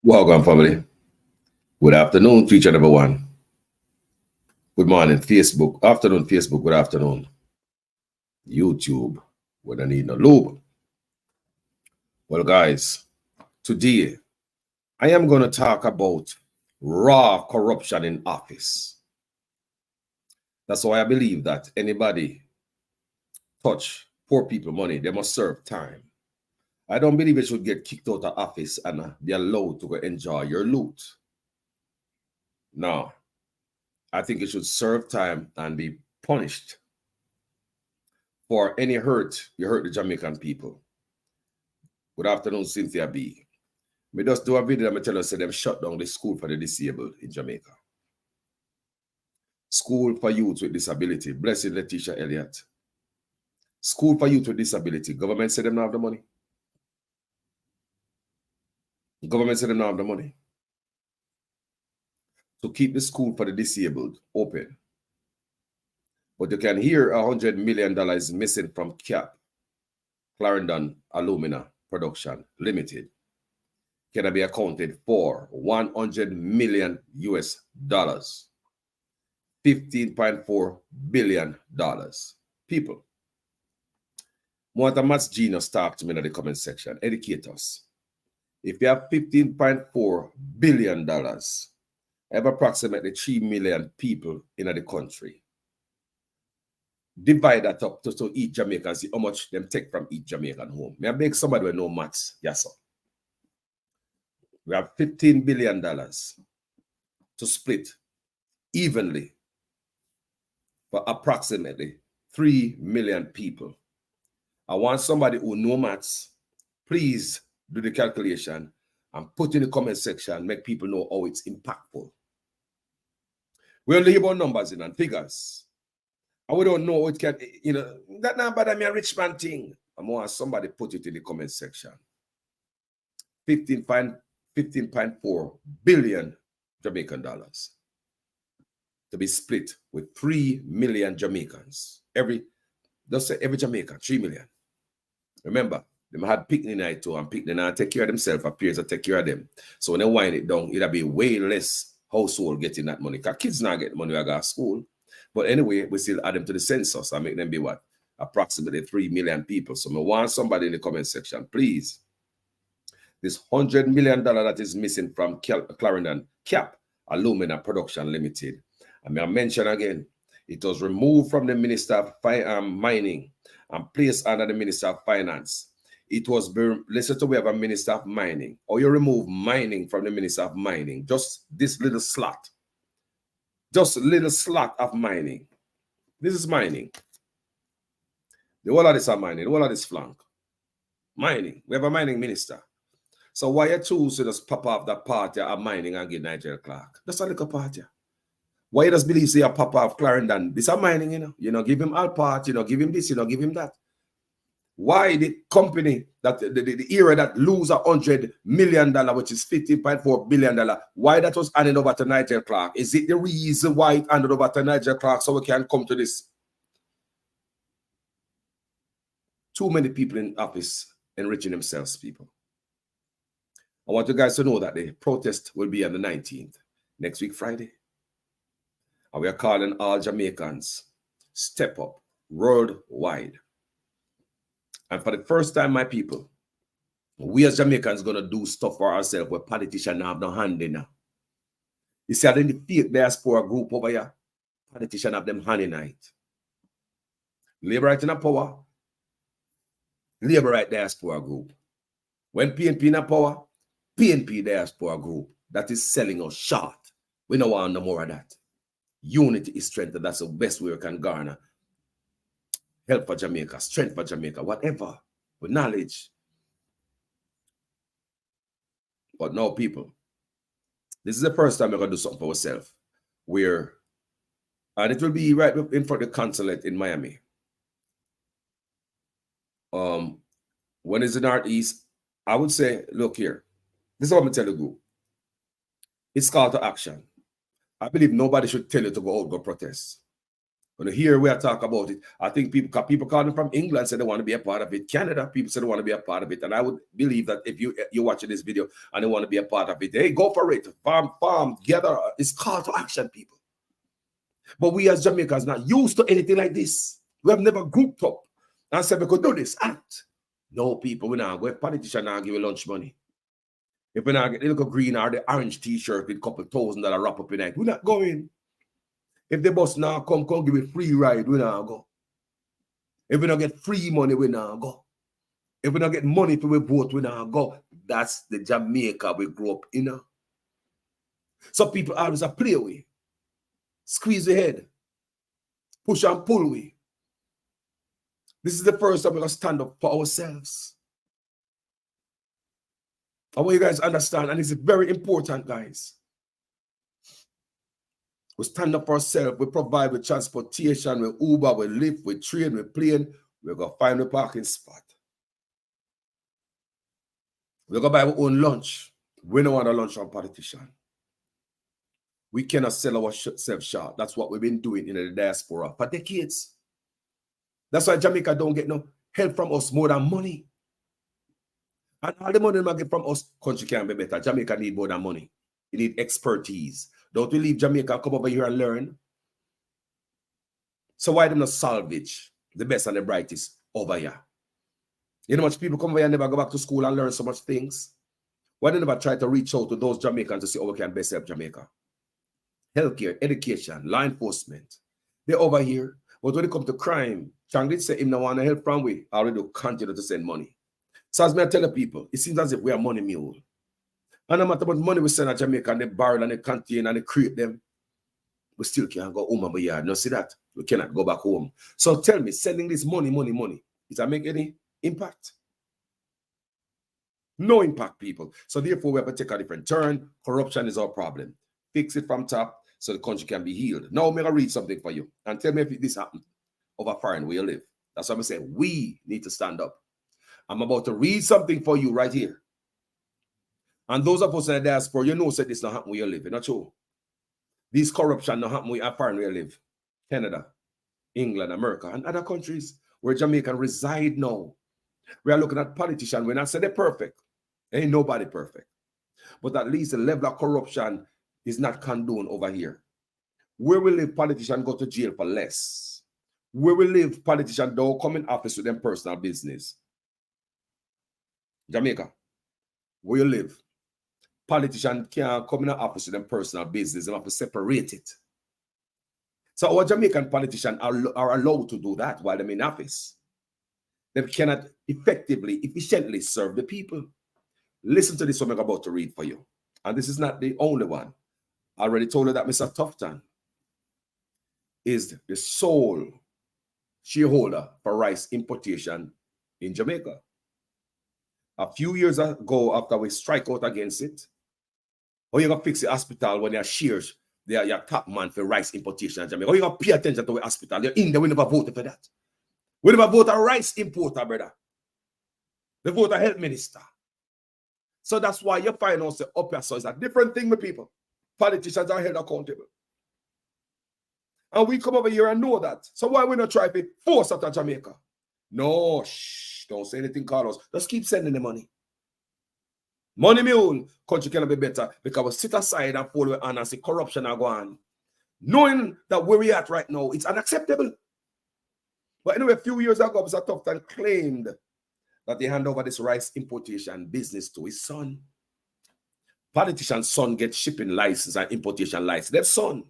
Welcome, family. Good afternoon to each and everyone. Good morning, Facebook. Afternoon, Facebook. Good afternoon, YouTube. When I need no lube. Well, guys, today I am going to talk about raw corruption in office. That's why I believe that anybody touch poor people money, they must serve time. I don't believe it should get kicked out of office and be allowed to go enjoy your loot. No, I think it should serve time and be punished for any hurt you hurt the Jamaican people. Good afternoon, Cynthia B. Me just do a video and tell us them shut down the school for the disabled in Jamaica. School for youth with disability. Blessed Letitia Elliott. School for youth with disability. Government said them not have the money. Government said them not have the money to keep the school for the disabled open. But you can hear $100 million missing from CAP, Clarendon Alumina Production Limited. Can be accounted for 100 million US dollars, $15.4 billion. People, want a maths genius talk to me in the comment section. Educate us. If you have $15.4 billion, I have approximately 3 million people in the country. Divide that up to each Jamaican, see how much them take from each Jamaican home. May I beg somebody with no maths? Yes, sir. We have $15 billion to split evenly for approximately 3 million people. I want somebody who knows maths, please do the calculation and put in the comment section, make people know how it's impactful. We'll leave our numbers in and figures. And we don't know how it can, that not bother me a rich man thing. I want somebody put it in the comment section. 15.4 billion Jamaican dollars to be split with 3 million Jamaicans. Let's say every Jamaican, 3 million. Remember, they had picnic night too, and picnic night take care of themselves, appears to take care of them. So when they wind it down, it'll be way less household getting that money. Because kids not get money when they go to school. But anyway, we still add them to the census and make them be what? Approximately 3 million people. So I want somebody in the comment section, please. This $100 million that is missing from Clarendon CAP Alumina Production Limited. I may mention again, it was removed from the Minister of Mining and placed under the Minister of Finance. It was, listen to we have a Minister of Mining, or you remove mining from the Minister of Mining, just this little slot. Just a little slot of mining. This is mining. The whole of this are mining, the whole of this flank. Mining. We have a mining minister. So why you choose to just pop off that party of mining and get Nigel Clark? That's a little party. Why you just believe say you pop off Clarendon? This is mining, give him all part, give him this, give him that. Why the company that the era that lose $100 million, which is $15.4 billion, why that was handed over to Nigel Clark? Is it the reason why it handed over to Nigel Clark so we can come to this? Too many people in office enriching themselves, people. I want you guys to know that the protest will be on the 19th, next week, Friday. And we are calling all Jamaicans, step up worldwide. And for the first time, my people, we as Jamaicans going to do stuff for ourselves where politicians have no hand in now. You see, in the fake diaspora group over here, politicians have them hand in it. Labor right in a power, labor right diaspora group. When PNP in a power, PNP diaspora group that is selling us short. We don't want no more of that. Unity is strength, and that's the best way we can garner. Help for Jamaica, strength for Jamaica, whatever, with knowledge. But no, people, this is the first time we're going to do something for ourselves. And it will be right in front of the consulate in Miami. When it's the Northeast, I would say, look here, this is what I'm going to tell the group. It's call to action. I believe nobody should tell you to go out, go protest. When here we are talking about it, I think people calling from England say they want to be a part of it. Canada, people say they want to be a part of it. And I would believe that if you're watching this video and they want to be a part of it, hey, go for it. Farm, gather. It's call to action, people. But we as Jamaicans not used to anything like this. We have never grouped up and said we could do this. Act. No, people, we now go. If politician now give you lunch money. If we now get the little green or the orange t-shirt with a couple $1,000 wrap up in it, we're not going. If the bus now come give me free ride, we now go. If we don't get free money, we now go. If we don't get money for we vote, we now go. That's the Jamaica we grew up in. So people always play away. Squeeze the head. Push and pull away. This is the first time we're going to stand up for ourselves. I want you guys to understand, and it's very important, guys. We stand up for ourselves. We provide with transportation, with Uber, with Lyft, with train, with plane. We're going to find a parking spot. We're going to buy our own lunch. We don't want a lunch from politician. We cannot sell ourselves short. That's what we've been doing in the diaspora for decades. That's why Jamaica don't get no help from us more than money. And all the money we get from us, country can be better. Jamaica need more than money. You need expertise. Don't we leave Jamaica, come over here and learn? So why them not salvage the best and the brightest over here? You know much people come over here and never go back to school and learn so much things? Why they never try to reach out to those Jamaicans to see how we can best help Jamaica? Healthcare, education, law enforcement. They're over here. But when it comes to crime, Chang did say him no want to help from we already continue to send money. So as I tell the people, it seems as if we are money mule. And no matter what money we send to Jamaica and they borrow and they contain and they create them, we still can't go home over here. No, see that? We cannot go back home. So tell me, sending this money, does that make any impact? No impact, people. So therefore, we have to take a different turn. Corruption is our problem. Fix it from top so the country can be healed. Now I'm going to read something for you and tell me if this happened over foreign where you live. That's what I'm saying. We need to stand up. I'm about to read something for you right here. And those of us in the diaspora, you know, said this not happen where you live. It's not true. This corruption not happen where foreign where you live. Canada, England, America, and other countries where Jamaican reside now. We are looking at politicians. We're not saying they're perfect. Ain't nobody perfect. But at least the level of corruption is not condoned over here. Where we live, politicians go to jail for less. Where we live, politicians don't come in office with them personal business. Jamaica, where you live, politicians can't come in office with them personal business. They have to separate it. So our Jamaican politicians are allowed to do that while they're in office. They cannot effectively, efficiently serve the people. Listen to this one I'm about to read for you. And this is not the only one. I already told you that Mr. Tufton is the sole shareholder for rice importation in Jamaica. A few years ago, after we strike out against it, how you going to fix the hospital when your shares, they are your top man for rice importation in Jamaica? How you going to pay attention to the hospital? You're in there, we never voted for that. We never vote a rice importer, brother. They vote a health minister. So that's why you find us up here. So it's a different thing with people. Politicians are held accountable. And we come over here and know that. So why we not try to force out of Jamaica? No, shh, don't say anything, Carlos. Just keep sending the money. Money mule, country cannot be better because we sit aside and follow on and see corruption are going on. Knowing that where we at right now, it's unacceptable. But anyway, a few years ago, Mr. Tufton claimed that they hand over this rice importation business to his son. Politician's son gets shipping license and importation license. Their son.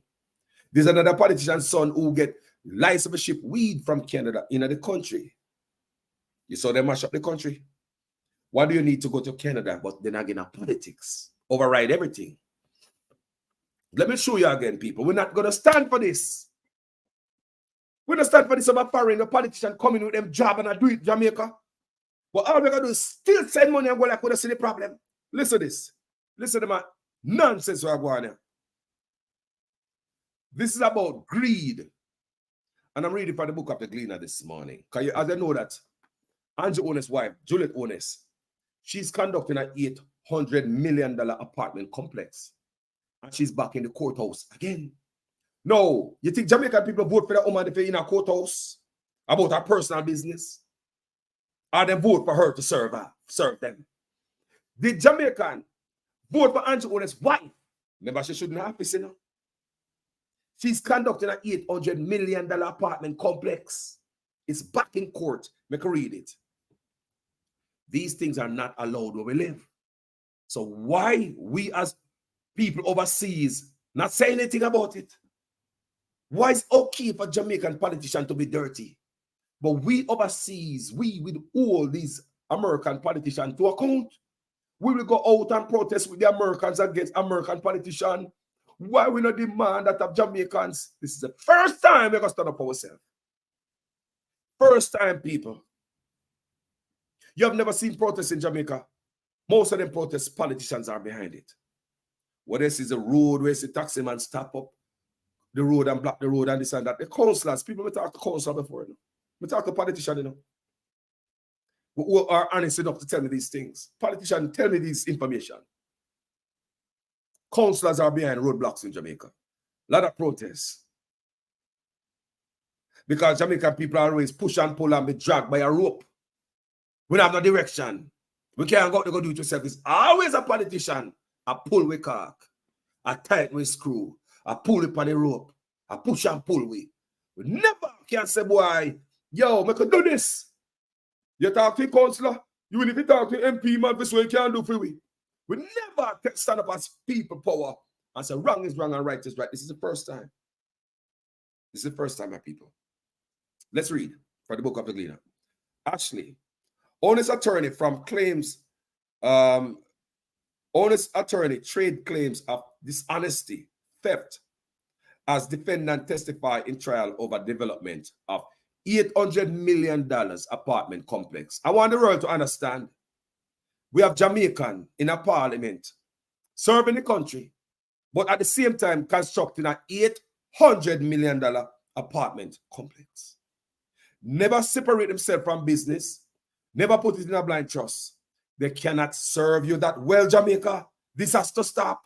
There's another politician's son who get license to ship weed from Canada into the country. You saw them mash up the country. Why do you need to go to Canada? But they're not getting politics. Override everything. Let me show you again, people. We're not going to stand for this. We're not stand for this about foreign politician coming with them job and I do it, Jamaica. But all we're going to do is still send money and go like we don't see the problem. Listen to this. Listen to my nonsense we're going on. This is about greed. And I'm reading from the book of the Gleaner this morning. Because as I know that Andrew Owen's wife, Juliet Owen, she's conducting an $800 million apartment complex. And she's back in the courthouse again. No, you think Jamaican people vote for that woman if they're in a courthouse about her personal business? Or they vote for her to serve them? The Jamaican vote for Andrew Owen's wife. Remember, she shouldn't have this, you know. She's conducting an $800 million apartment complex. It's back in court. Make her read it. These things are not allowed where we live. So why we as people overseas not say anything about it? Why is it okay for Jamaican politicians to be dirty? But we overseas, we will hold these American politicians to account. We will go out and protest with the Americans against American politicians. Why we not demand that of Jamaicans? This is the first time we're going to stand up ourselves. First time, people. You have never seen protests in Jamaica. Most of them protests, politicians are behind it. What else is the road where the taxi man stop up the road and block the road and this and that? The councillors, people may talk to councillors before, you know. We talk to politicians, you know, who are honest enough to tell me these things. Politicians tell me this information. Councillors are behind roadblocks in Jamaica. A lot of protests. Because Jamaican people are always push and pull and be dragged by a rope. We don't have no direction. We can't go to go do it yourself. It's always a politician. I pull with cork. I tight with screw. I pull it on the rope. I push and pull with. We never can say, boy, yo, make do this. You talk to the councillor. You will if you talk to MP, man, this way you can't do for we. We never stand up as people power and say wrong is wrong and right is right. This is the first time. This is the first time, my people. Let's read from the book of the Gleaner. Ashley, honest attorney from claims, honest attorney trade claims of dishonesty, theft, as defendant testified in trial over development of $800 million apartment complex. I want the world to understand. We have Jamaican in a parliament serving the country, but at the same time constructing an $800 million apartment complex. Never separate themselves from business. Never put it in a blind trust. They cannot serve you that well, Jamaica. This has to stop.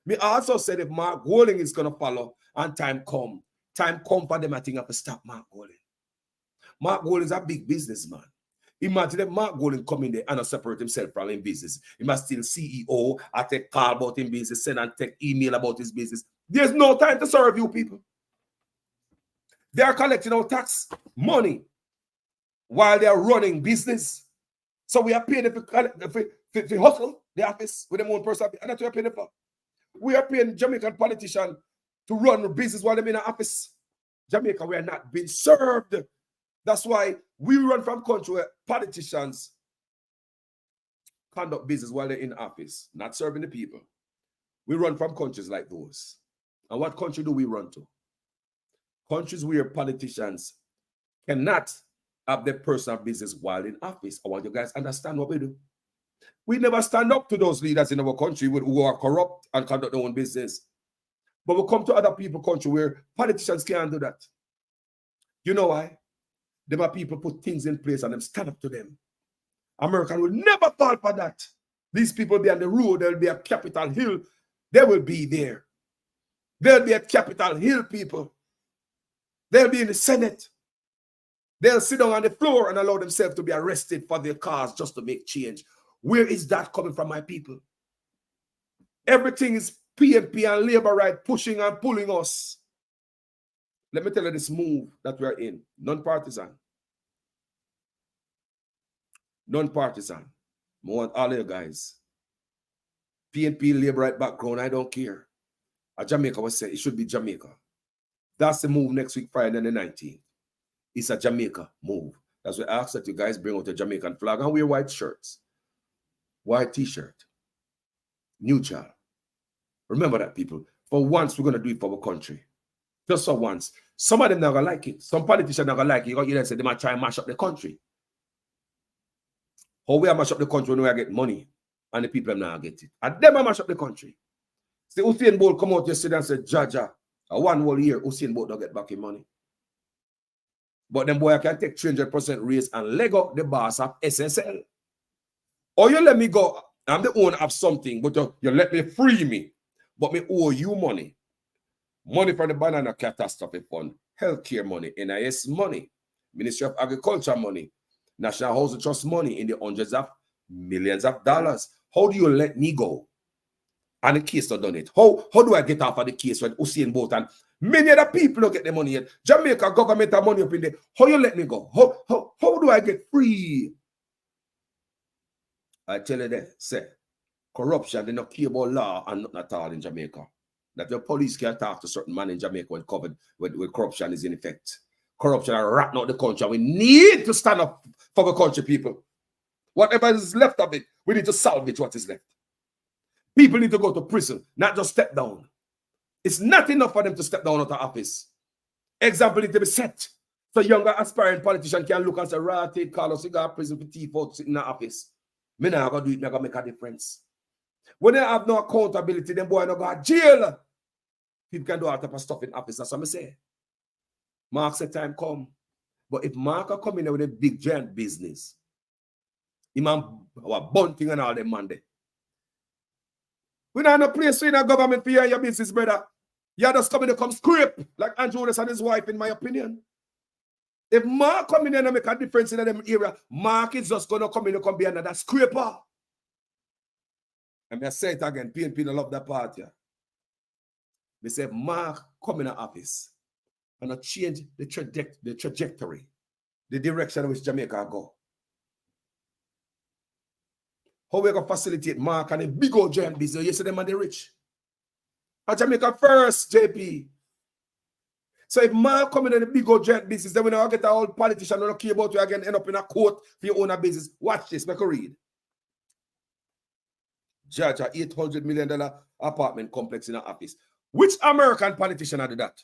Me also said if Mark Golding is going to follow and time come for them, I think I have to stop Mark Golding. Mark Golding is a big businessman. Imagine if Mark Golding come in there and not separate himself from his business. He must still CEO, I take call about his business, send and take email about his business. There's no time to serve you people. They are collecting our tax money while they are running business. So we are paying them for hustle the office with them own person. And that's what we are paying for. We are paying Jamaican politicians to run the business while they're in the office. Jamaica, we are not being served. That's why we run from country where politicians conduct business while they're in office, not serving the people. We run from countries like those. And what country do we run to? Countries where politicians cannot have their personal business while in office. I want you guys to understand what we do. We never stand up to those leaders in our country who are corrupt and conduct their own business. But we come to other people's country where politicians can't do that. You know why? Them are people put things in place and them stand up to them. American will never fall for that. These people be on the road, they'll be at Capitol Hill. They will be there. They'll be at Capitol Hill, people. They'll be in the Senate. They'll sit down on the floor and allow themselves to be arrested for their cause just to make change. Where is that coming from, my people? Everything is PNP and labor right pushing and pulling us. Let me tell you this move that we're in. Non-partisan. Non-partisan. I want all of you guys. PNP labor right background, I don't care. Jamaica was said it should be Jamaica. That's the move next week, Friday the 19th. It's a Jamaica move. That's why I ask that you guys bring out a Jamaican flag and wear white shirts. White t-shirt. Neutral. Remember that, people. For once, we're going to do it for our country. Just for once. Some of them not going to like it. Some politicians not going to like it. You got to say they might try and mash up the country. How we mash up the country when we get money and the people not get it. And them mash up the country. See, Usain Bolt come out yesterday and said, Jaja, a 1 whole year, Usain Bolt don't get back in money. But them boy can take 300% raise and leg up the boss of SSL. Or you let me go, I'm the owner of something, but you let me free me. But me owe you money. money from the banana catastrophe fund, healthcare money, NIS money, Ministry of Agriculture money, National Housing Trust money in the hundreds of millions of dollars. How do you let me go? And the case not done it. How do I get off of the case when Usain Bolt and many other people don't get the money yet? Jamaica government have money up in there. How you let me go? How do I get free? I tell you that, say, corruption, they don't care about law and nothing at all in Jamaica. That your police can talk to certain man in Jamaica when covered with corruption is in effect. Corruption are ratting out the country. We need to stand up for the country, people. Whatever is left of it, we need to salvage what is left. People need to go to prison, not just step down. It's not enough for them to step down out of office. Example need to be set. So younger aspiring politician can look and say, right, take Carlos, you got prison for T4 sitting in the office. Me not gonna do it, me gonna make a difference. When they have no accountability, then boy no go to jail. People can do all type of stuff in office. That's what I say. Mark said time come. But if Mark are coming there with a big giant business, he man our bunting and all them man there. We not in a place in a government for you and your business, brother. You're just coming to come scrape like Andrew and his wife, in my opinion. If Mark come in and make a difference in them area, Mark is just gonna come in and come be another scraper. And I say it again, PNP don't love that part, yeah. They say Mark come in the office and I change the trajectory, the direction in which Jamaica go. How we gonna facilitate Mark and a big old giant business? You see them and they rich. And Jamaica first, JP. So if Mark come in the big old giant business, then when I get an old politician who don't care about you again, end up in a court for your own business. Watch this, make a read. Judge, a $800 million apartment complex in an office. Which American politician did that?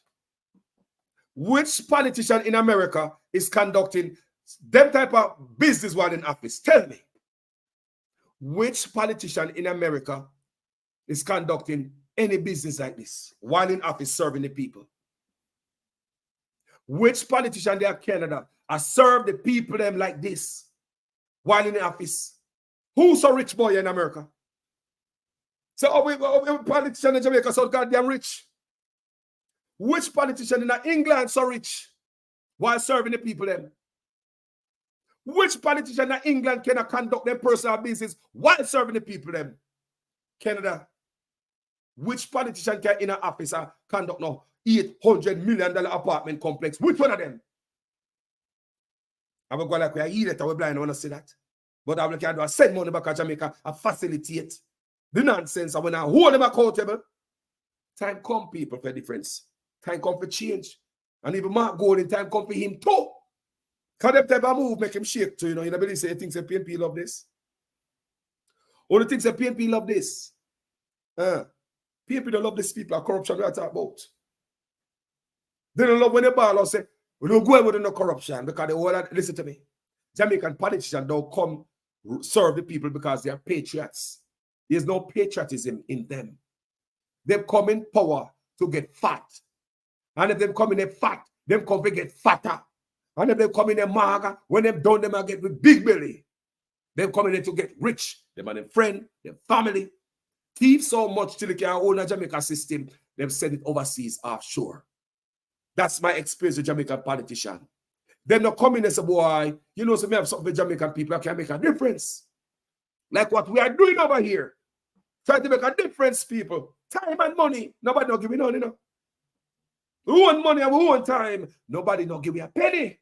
Which politician in America is conducting them type of business while in office? Tell me. Which politician in America is conducting any business like this while in office serving the people? Which politician there in Canada has served the people them like this while in the office? Who's a rich boy in America? So we politician in Jamaica so goddamn rich. Which politician in England so rich while serving the people them? Which politician in England can conduct their personal business while serving the people them? Canada. Which politician can in an office conduct no $800 million apartment complex? Which one of them? I'm going like we are eat it or we blind, I want to say that. But I can do I send money back to Jamaica and facilitate the nonsense. And when I hold them accountable, time come, people, for difference. Time come for change. And even Mark Golden, time come for him too. Because them type of move make him shake too, you know. You know, believe say things that PNP love this. All the things that PNP love this. PNP don't love these people, corruption we are talking about. They don't love when they ball or say, we don't go with no corruption because they all listen to me. Jamaican politicians don't come serve the people because they are patriots. There's no patriotism in them. They come in power to get fat. And if they come in a fat, them come to get fatter. And if they come in a maga, when they've done them, I get with big belly. They come in there to get rich. Them and their friend, their family. Thief so much till they can own a Jamaica system, they've sent it overseas offshore. That's my experience with Jamaican politician. They're not coming and say, boy, you know, so we have something with Jamaican people that can make a difference. Like what we are doing over here. Trying to make a difference, people. Time and money. Nobody don't give me none, you know. We want money and we want time. Nobody don't give me a penny.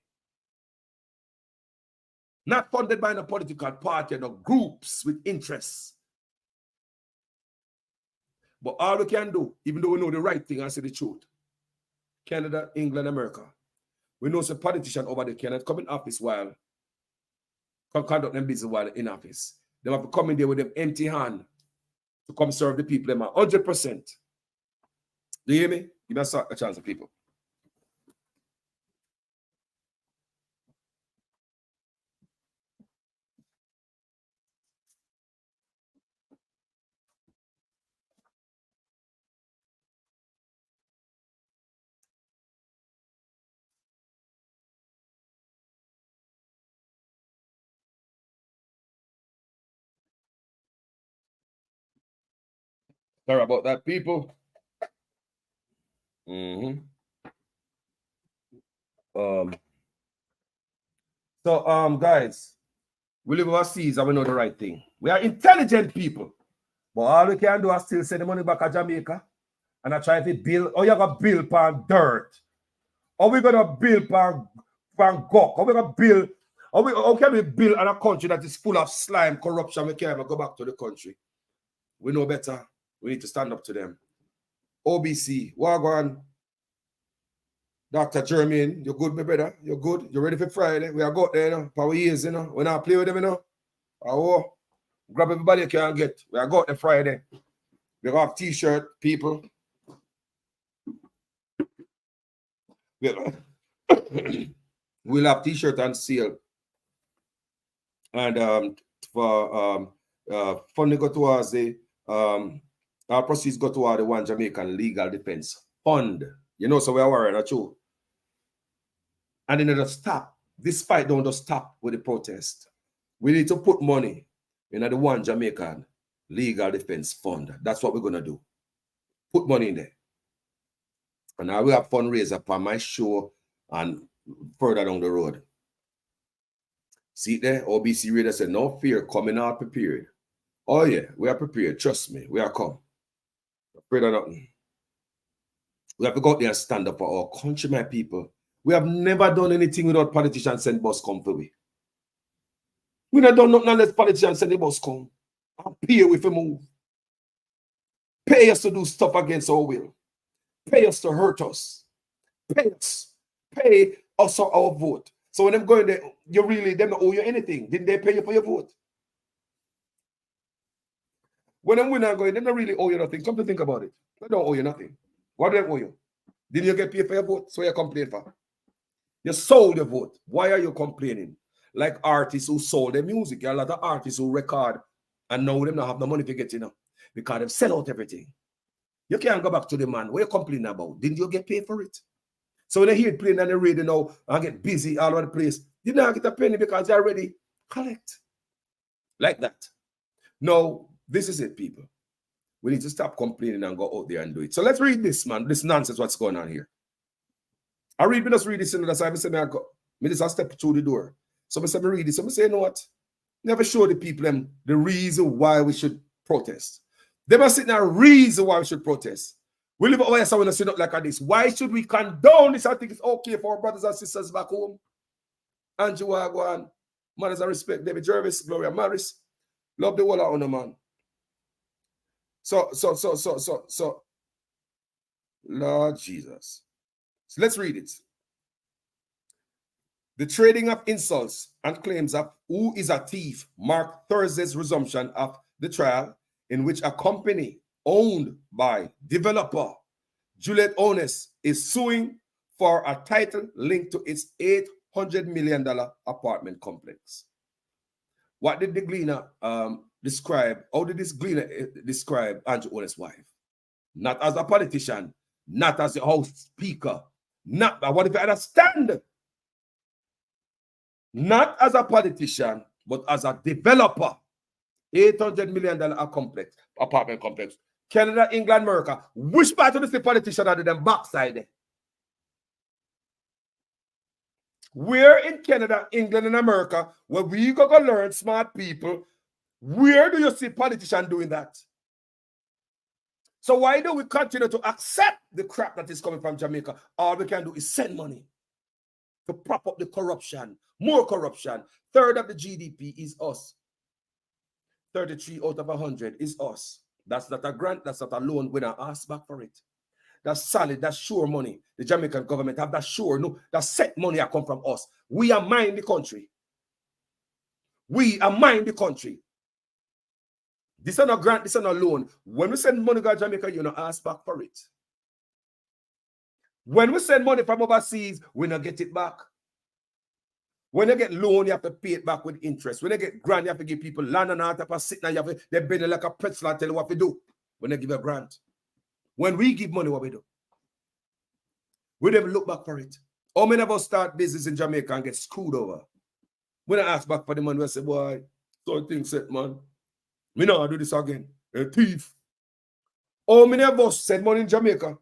Not funded by no political party, no groups with interests. But all we can do, even though we know the right thing and say the truth, Canada, England, America, we know some politician over there cannot come in office while conduct them business while in office. They have to come in there with them empty hand to come serve the people them 100%. Do you hear me? Give me a chance of people. Sorry about that, people. Mm-hmm. Guys, we live overseas and we know the right thing. We are intelligent people. But all we can do is still send the money back to Jamaica and I try to build, or you got to build upon dirt. Or we going to build upon gawk. Or we going to build, how can we build on a country that is full of slime, corruption? We can't even go back to the country. We know better. We need to stand up to them. OBC, Wagwan, Dr. Jermaine, you good, my brother? You good? You ready for Friday? We are got there, you know. Power years, you know. We not play with them, you know. Oh, grab everybody you can get. We are got there Friday. We got t-shirt, people. We'll have t-shirt on sale. And for funding go towards the our proceeds go toward the One Jamaican Legal Defense Fund. You know, so we are worried, not true. And then it'll stop. This fight don't just stop with the protest. We need to put money in the One Jamaican Legal Defense Fund. That's what we're gonna do. Put money in there. And I will have fundraiser for my show and further down the road. See there, OBC Raider said, no fear, coming out prepared. Oh yeah, we are prepared. Trust me, we are come. Afraid of nothing. We have to go out there and stand up for our country, my people. We have never done anything without politicians send bus come for we. We not done nothing unless politicians send the bus come. And pay if we move. Pay us to do stuff against our will. Pay us to hurt us. Pay us. Pay us for our vote. So when them going there, you really, them not owe you anything. Didn't they pay you for your vote? When them winner going, they don't really owe you nothing. Come to think about it. They don't owe you nothing. What do they owe you? Didn't you get paid for your vote? So you complain for? You sold your vote. Why are you complaining? Like artists who sold their music. There are a lot of artists who record and now them not have no money to get in because they sell out everything. You can't go back to the man. What are you complaining about? Didn't you get paid for it? So when they hear it playing on the radio now and get busy all over the place, you don't get a penny because they already collect. Like that. No, this is it, people. We need to stop complaining and go out there and do it. So let's read this, man. This nonsense, what's going on here. Me just read this in the side. Me just step through the door. So I say, me read this. So I say, you know what? Never show the people them the reason why we should protest. They must sit there reason why we should protest. We live over here, so we sit up like this. Why should we condone this? I think it's okay for our brothers and sisters back home. Andrew Wagwan, mothers and respect, David Jervis, Gloria Maris. Love the whole honor, man. So, Lord Jesus. So let's read it. The trading of insults and claims of who is a thief marked Thursday's resumption of the trial in which a company owned by developer Juliet Ones is suing for a title linked to its $800 million apartment complex. What did the Gleaner describe? How did this Gleaner describe Andrew Ones' wife? Not as a politician, not as a House Speaker, not, what if you understand? Not as a politician, but as a developer. $800 million apartment complex. Canada, England, America. Which part of the politician are them backside? Where in Canada, England, and America, where we go learn smart people, where do you see politicians doing that? So why do we continue to accept the crap that is coming from Jamaica? All we can do is send money to prop up the corruption. More corruption. Third of the GDP is us. 33 out of 100 is us. That's not a grant, that's not a loan. We don't ask back for it. That's solid, that's sure money. The Jamaican government have that sure, no, that set money that come from us. We are mind the country. We are mind the country. This is not a grant, this is not a loan. When we send money to Jamaica, you don't ask back for it. When we send money from overseas, we don't get it back. When you get loan, you have to pay it back with interest. When you get grant, you have to give people land and art up sit now. They bend like a pretzel and tell you what to do when they give a grant. When we give money, what we do? We never look back for it. How many of us start business in Jamaica and get screwed over? When I ask back for the money, we say, boy, something set, man. Me not do this again. A thief. How many of us send money in Jamaica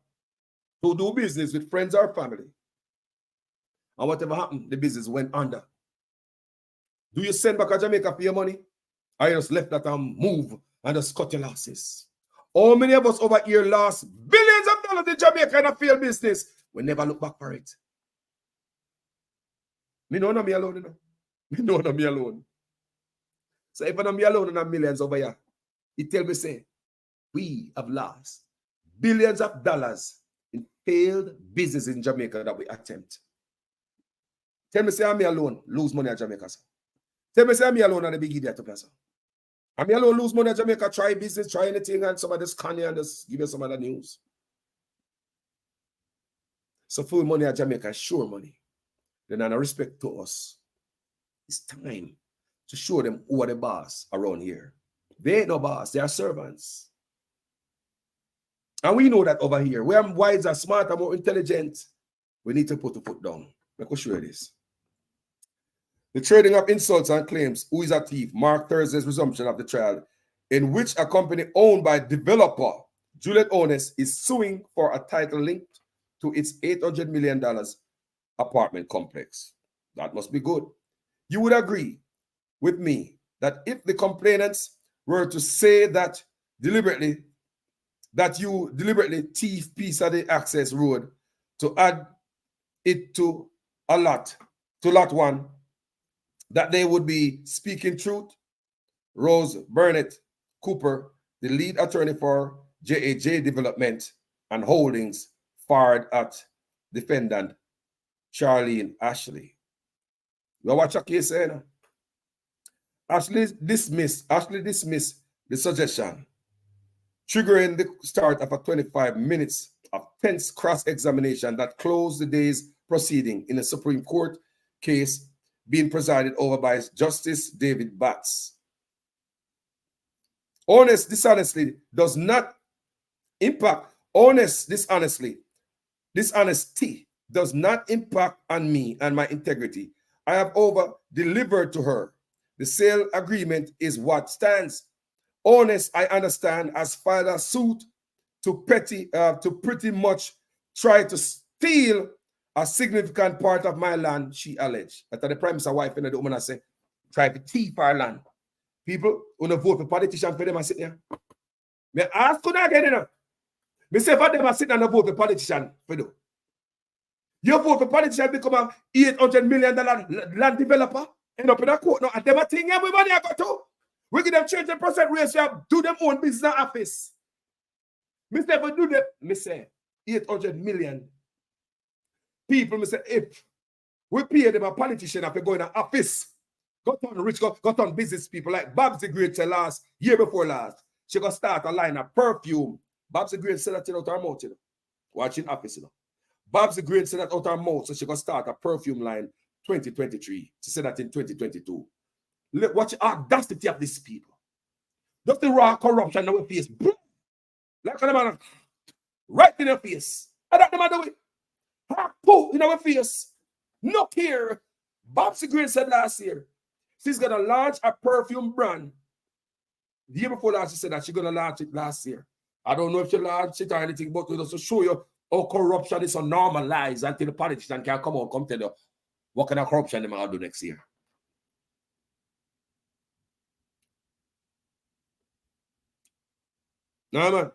to do business with friends or family. And whatever happened, the business went under. Do you send back to Jamaica for your money? Or you just left that and move and just cut your losses? How many of us over here lost billions of dollars in Jamaica in a failed business? We never look back for it. Me know not me alone, you know. Me know not me alone. So if I'm not me alone and millions over here, it tell me say, we have lost billions of dollars in failed business in Jamaica that we attempt. Tell me say I'm me alone, lose money at Jamaica. Sir. Tell me say I'm me alone and the big idiot to play. I'm me alone, lose money at Jamaica, try business, try anything, and somebody just scan you and just give you some other news. So full money at Jamaica, sure money. Then out of respect to us, it's time to show them who are the boss around here. They ain't no boss, they are servants. And we know that over here. We are wiser, smarter, more intelligent. We need to put the foot down. Let me show you this. The trading of insults and claims, who is a thief, marked Thursday's resumption of the trial, in which a company owned by developer Juliet Onus is suing for a title linked to its $800 million apartment complex. That must be good. You would agree with me that if the complainants were to say that you deliberately thief piece of the access road to add it to lot one, that they would be speaking truth. Rose Burnett Cooper, the lead attorney for JAJ Development and Holdings, fired at defendant Charlene Ashley. You watch a case here. Ashley dismissed the suggestion, triggering the start of a 25 minutes of tense cross-examination that closed the day's proceeding in a Supreme Court case being presided over by Justice David Batts. Dishonesty does not impact on me and my integrity. I have over-delivered to her. The sale agreement is what stands. Honest, I understand, has filed a suit to pretty much try to steal a significant part of my land, she alleged. That's the Prime Minister wife and the woman I say, try to thief our land. People who don't vote for politicians for them are sitting here. Me ask you again, you know. Me say for them are sitting and vote for politicians for them. You vote for politicians become a $800 million land developer, end up in a court now, and them a thing everybody I got to. We give them 20% ratio, do them own business office. Me say for do them, me say 800 million. People, me say, if we pay them a politician after going to office, got on rich, got on business people like Babs the Great said year before last, she got start a line of perfume. Babs the Great said that out her mouth, you know. Watching office, you know. Babs the Great said that out her mouth, so she got start a perfume line 2023. She said that in 2022. Look, watch the audacity of these people. Just the raw corruption in our face. Like a man right in their face. And that the man do it. Pooh in our face. Not here. Babs the Great said last year, she's going to launch a perfume brand. The year before last, she said that she's going to launch it last year. I don't know if she launched it or anything, but just to show you how corruption is so normalized until the politician can come out and tell you what kind of corruption they might do next year. No, man.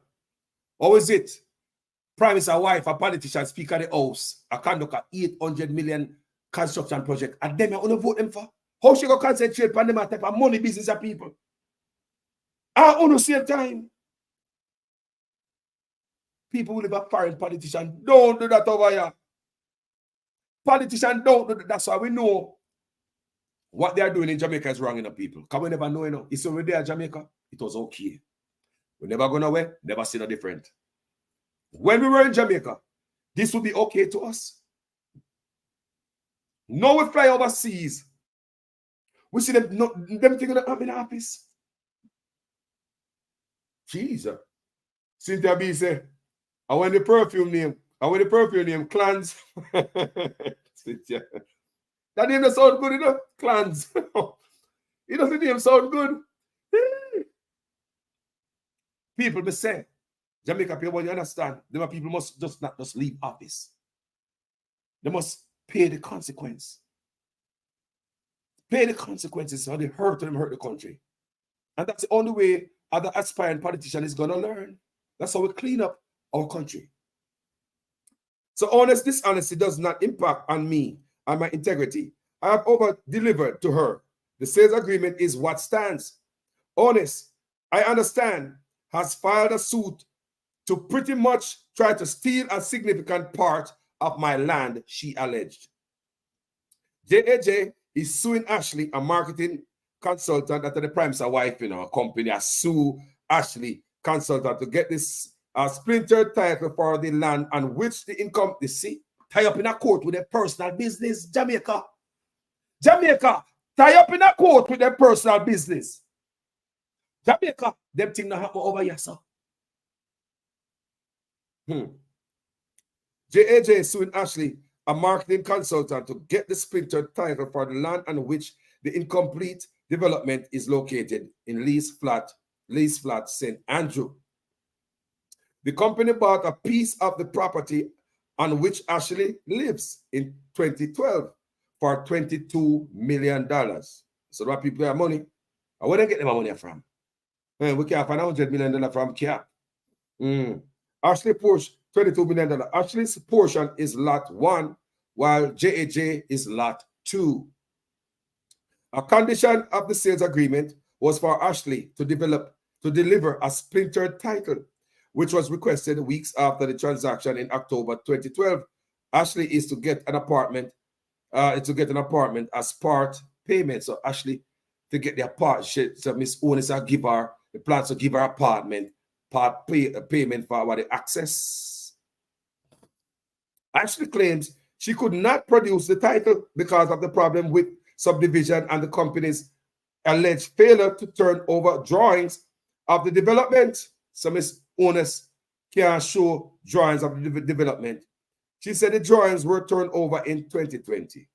How is it? Prime Minister wife, a politician, speaker of the house, a conduct a 800 million construction project, and them you want to vote them for? How she go concentrate on them type of money business of people? And on the same time, people who live a foreign politician don't do that over here. Politicians don't do that. That's why we know what they are doing in Jamaica is wrong in the people. Because we never know, you know. It's already there in Jamaica. It was okay. We never go nowhere, never see no different. When we were in Jamaica, this would be okay to us. Now we fly overseas. We see them thinking that I'm in the office. Jesus. Cynthia B said, I want the perfume name, Clans. Cynthia. That name doesn't sound good enough. Clans. It doesn't name sound good. People be say, Jamaica people, you understand? Them people must just not just leave office. They must pay the consequence. Pay the consequences or they hurt them, hurt the country. And that's the only way other aspiring politician is going to learn. That's how we clean up our country. So honest dishonesty does not impact on me and my integrity. I have over-delivered to her. The sales agreement is what stands. Honest, I understand, has filed a suit to pretty much try to steal a significant part of my land, she alleged. JAJ is suing Ashley, a marketing consultant that the Prime Minister's wife, a company, has sued Ashley consultant to get this splintered title for the land on which the income, you see, tie up in a court with their personal business. Jamaica, tie up in a court with their personal business. Jamaica, them things not happen over here, sir. JAJ suing Ashley, a marketing consultant, to get the splintered title for the land on which the incomplete development is located in Lease Flat, St. Andrew. The company bought a piece of the property on which Ashley lives in 2012 for $22 million. So that people have money. And where they get them money from? We can't find $100 million from Cap. Ashley portion, $22 million. Ashley's portion is lot 1, while JAJ is lot 2. A condition of the sales agreement was for Ashley to deliver a splintered title, which was requested weeks after the transaction in October 2012. Ashley is to get an apartment, as part payment. So Ashley to get the apartment, so Miss Onis give her the plans to give her apartment, part payment for our access. Ashley claims she could not produce the title because of the problem with subdivision and the company's alleged failure to turn over drawings of the development. So Miss Onis can't show drawings of the development. She said the drawings were turned over in 2020.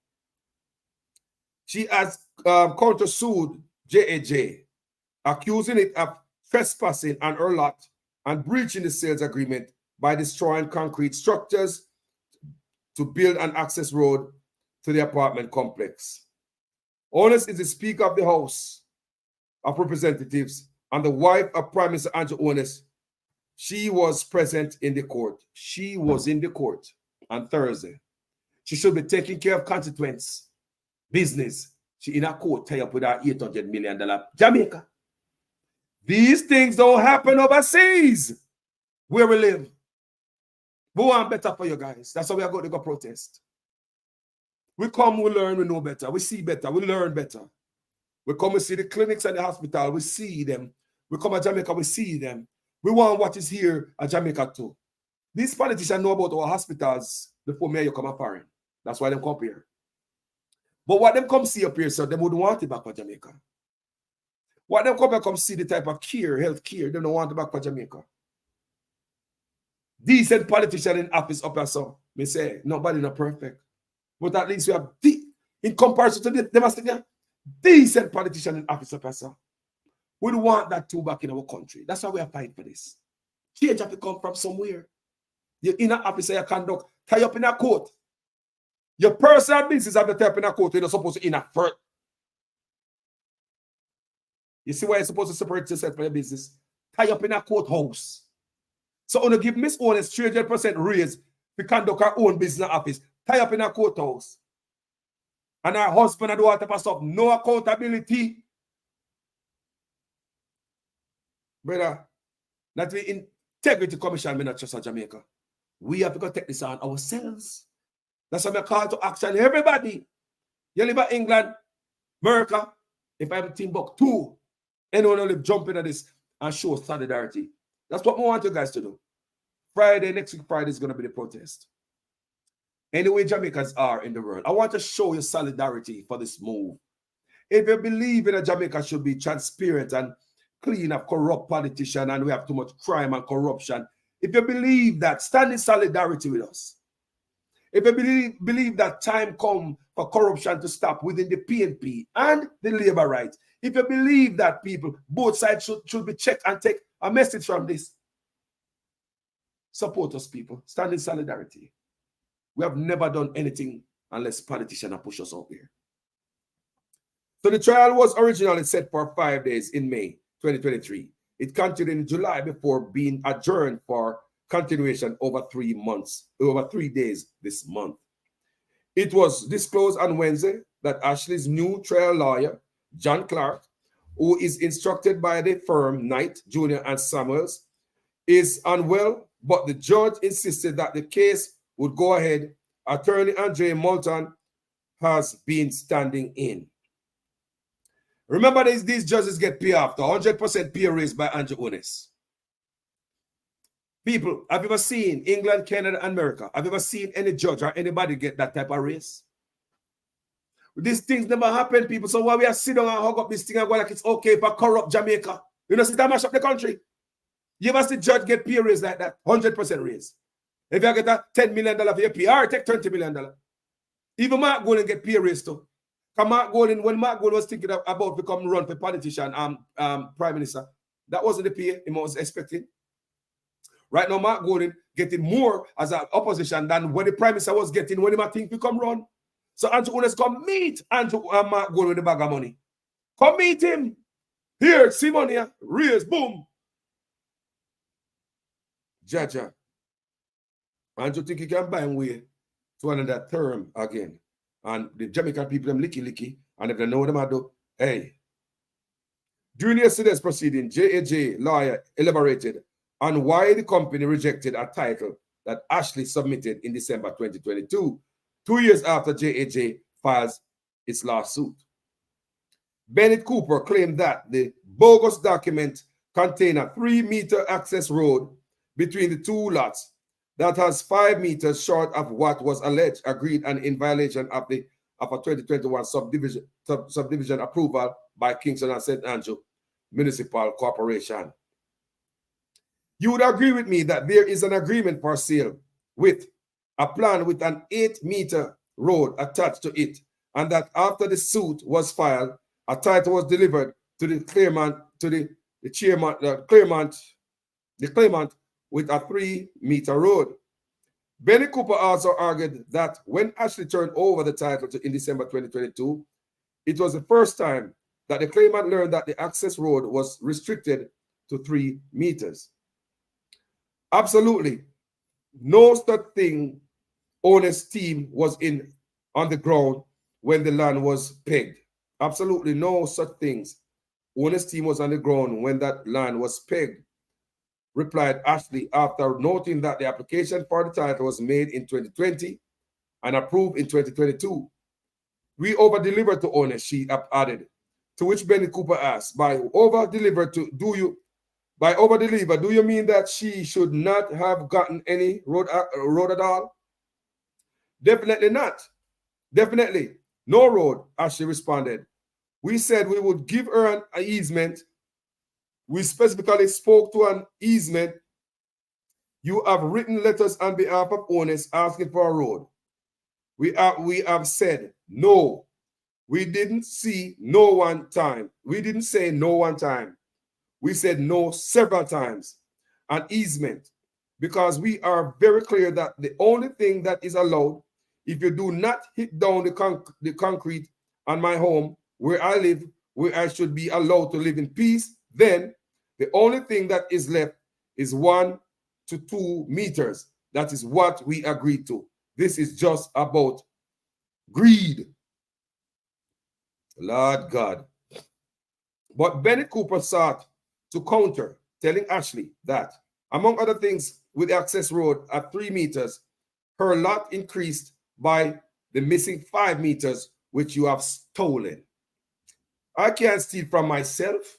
She has countersued JAJ, accusing it of trespassing on her lot and breaching the sales agreement by destroying concrete structures to build an access road to the apartment complex. Onis is the Speaker of the House of Representatives and the wife of Prime Minister Andrew Onis. She was present in the court. She was in the court on Thursday. She should be taking care of consequence business. She in a court tie up with her $800 million Jamaica. These things don't happen overseas where we live. We want better for you guys. That's why we are going to go protest. We come, we learn, we know better. We see better, we learn better. We come and see the clinics and the hospital, we see them. We come to Jamaica, we see them. We want what is here at Jamaica too. These politicians know about our hospitals before me you come up foreign. That's why they come here. But what them come see up here, so they wouldn't want it back for Jamaica. What them come see the type of care, health care, they don't want it back for Jamaica. Decent politician in office up here, so me say nobody not perfect. But at least we have in comparison to them, must be decent politician in office up here, so we don't want that too back in our country. That's why we are fighting for this. Change have to come from somewhere. You're in an office, you conduct, tie up in a court. Your personal business have to tie up in a court. You're not supposed to in a first. You see why you're supposed to separate yourself from your business? Tie up in a courthouse. So on to give Miss Onis 300% raise to conduct her own business office. Tie up in a courthouse. And her husband and all type of stuff. No accountability. Brother, not the integrity commission, me not trust in Jamaica. We have to go take this on ourselves. That's why I call to action everybody. You live in England, America, if I have a Timbuktu, anyone will jump into this and show solidarity. That's what we want you guys to do. Friday, next week, Friday is going to be the protest. Anyway, Jamaicans are in the world. I want to show you solidarity for this move. If you believe in a Jamaica should be transparent and clean of corrupt politicians and we have too much crime and corruption, if you believe that, stand in solidarity with us. If you believe that time come for corruption to stop within the PNP and the labor rights, if you believe that people, both sides should be checked and take a message from this, Support us, people. Stand in solidarity. We have never done anything unless politicians have pushed us out here. So the trial was originally set for 5 days in May 2023. It continued in July before being adjourned for continuation over 3 months, over 3 days this month. It was disclosed on Wednesday that Ashley's new trial lawyer, John Clark, who is instructed by the firm Knight, Jr. and Samuels, is unwell, but the judge insisted that the case would go ahead. Attorney Andre Moulton has been standing in. Remember, these judges get pay after 100% pay raise by Andrew Unis. People, have you ever seen England, Canada, and America? Have you ever seen any judge or anybody get that type of raise? These things never happen, people. So why we are sitting down and hug up this thing and go like it's okay for corrupt Jamaica? You know, sit down mash up the country. You ever see judge get pay raise like that? 100% raise. If you get a $10 million for your PR, take $20 million. Even Mark Golden get pay raise too. Mark Golden, when Mark Golden was thinking about becoming run for politician, prime minister, that wasn't the pay he was expecting. Right now, Mark Golden getting more as an opposition than what the prime minister was getting when he might think become run. So Andrew Unes come meet Andrew Mark Golden with the bag of money. Come meet him. Here, see money, raise, boom. Jaja. Andrew think he can buy him way to another term again. And the Jamaican people, them licky, and if they know what they do, hey. During yesterday's proceeding, J.A.J. lawyer elaborated on why the company rejected a title that Ashley submitted in December 2022, 2 years after J.A.J. files its lawsuit. Bennett Cooper claimed that the bogus document contained a 3-meter access road between the two lots that has 5 meters short of what was alleged, agreed, and in violation of a 2021 subdivision approval by Kingston and St. Andrew Municipal Corporation. You would agree with me that there is an agreement for sale with a plan with an 8-meter road attached to it, and that after the suit was filed, a title was delivered to the claimant, the claimant with a 3-meter road. Benny Cooper also argued that when Ashley turned over the title in December 2022, it was the first time that the claimant learned that the access road was restricted to 3 meters. Absolutely no such thing. Owner's team was on the ground when the land was pegged. Absolutely no such things. Owner's team was on the ground when that land was pegged, replied Ashley after noting that the application for the title was made in 2020 and approved in 2022. We over-delivered to owners, she added, to which Benny Cooper asked, by over-deliver, do you mean that she should not have gotten any road at all? Definitely not. Definitely. No road, Ashley responded. We said we would give her an easement. We specifically spoke to an easement. You have written letters on behalf of owners asking for a road. We have said no. We didn't see no one time. We didn't say no one time. We said no several times. An easement. Because we are very clear that the only thing that is allowed, if you do not hit down the concrete on my home where I live, where I should be allowed to live in peace, then the only thing that is left is 1 to 2 meters. That is what we agreed to. This is just about greed. Lord God. But Benny Cooper sought to counter, telling Ashley that, among other things, with the access road at 3 meters, her lot increased by the missing 5 meters, which you have stolen. I can't steal from myself.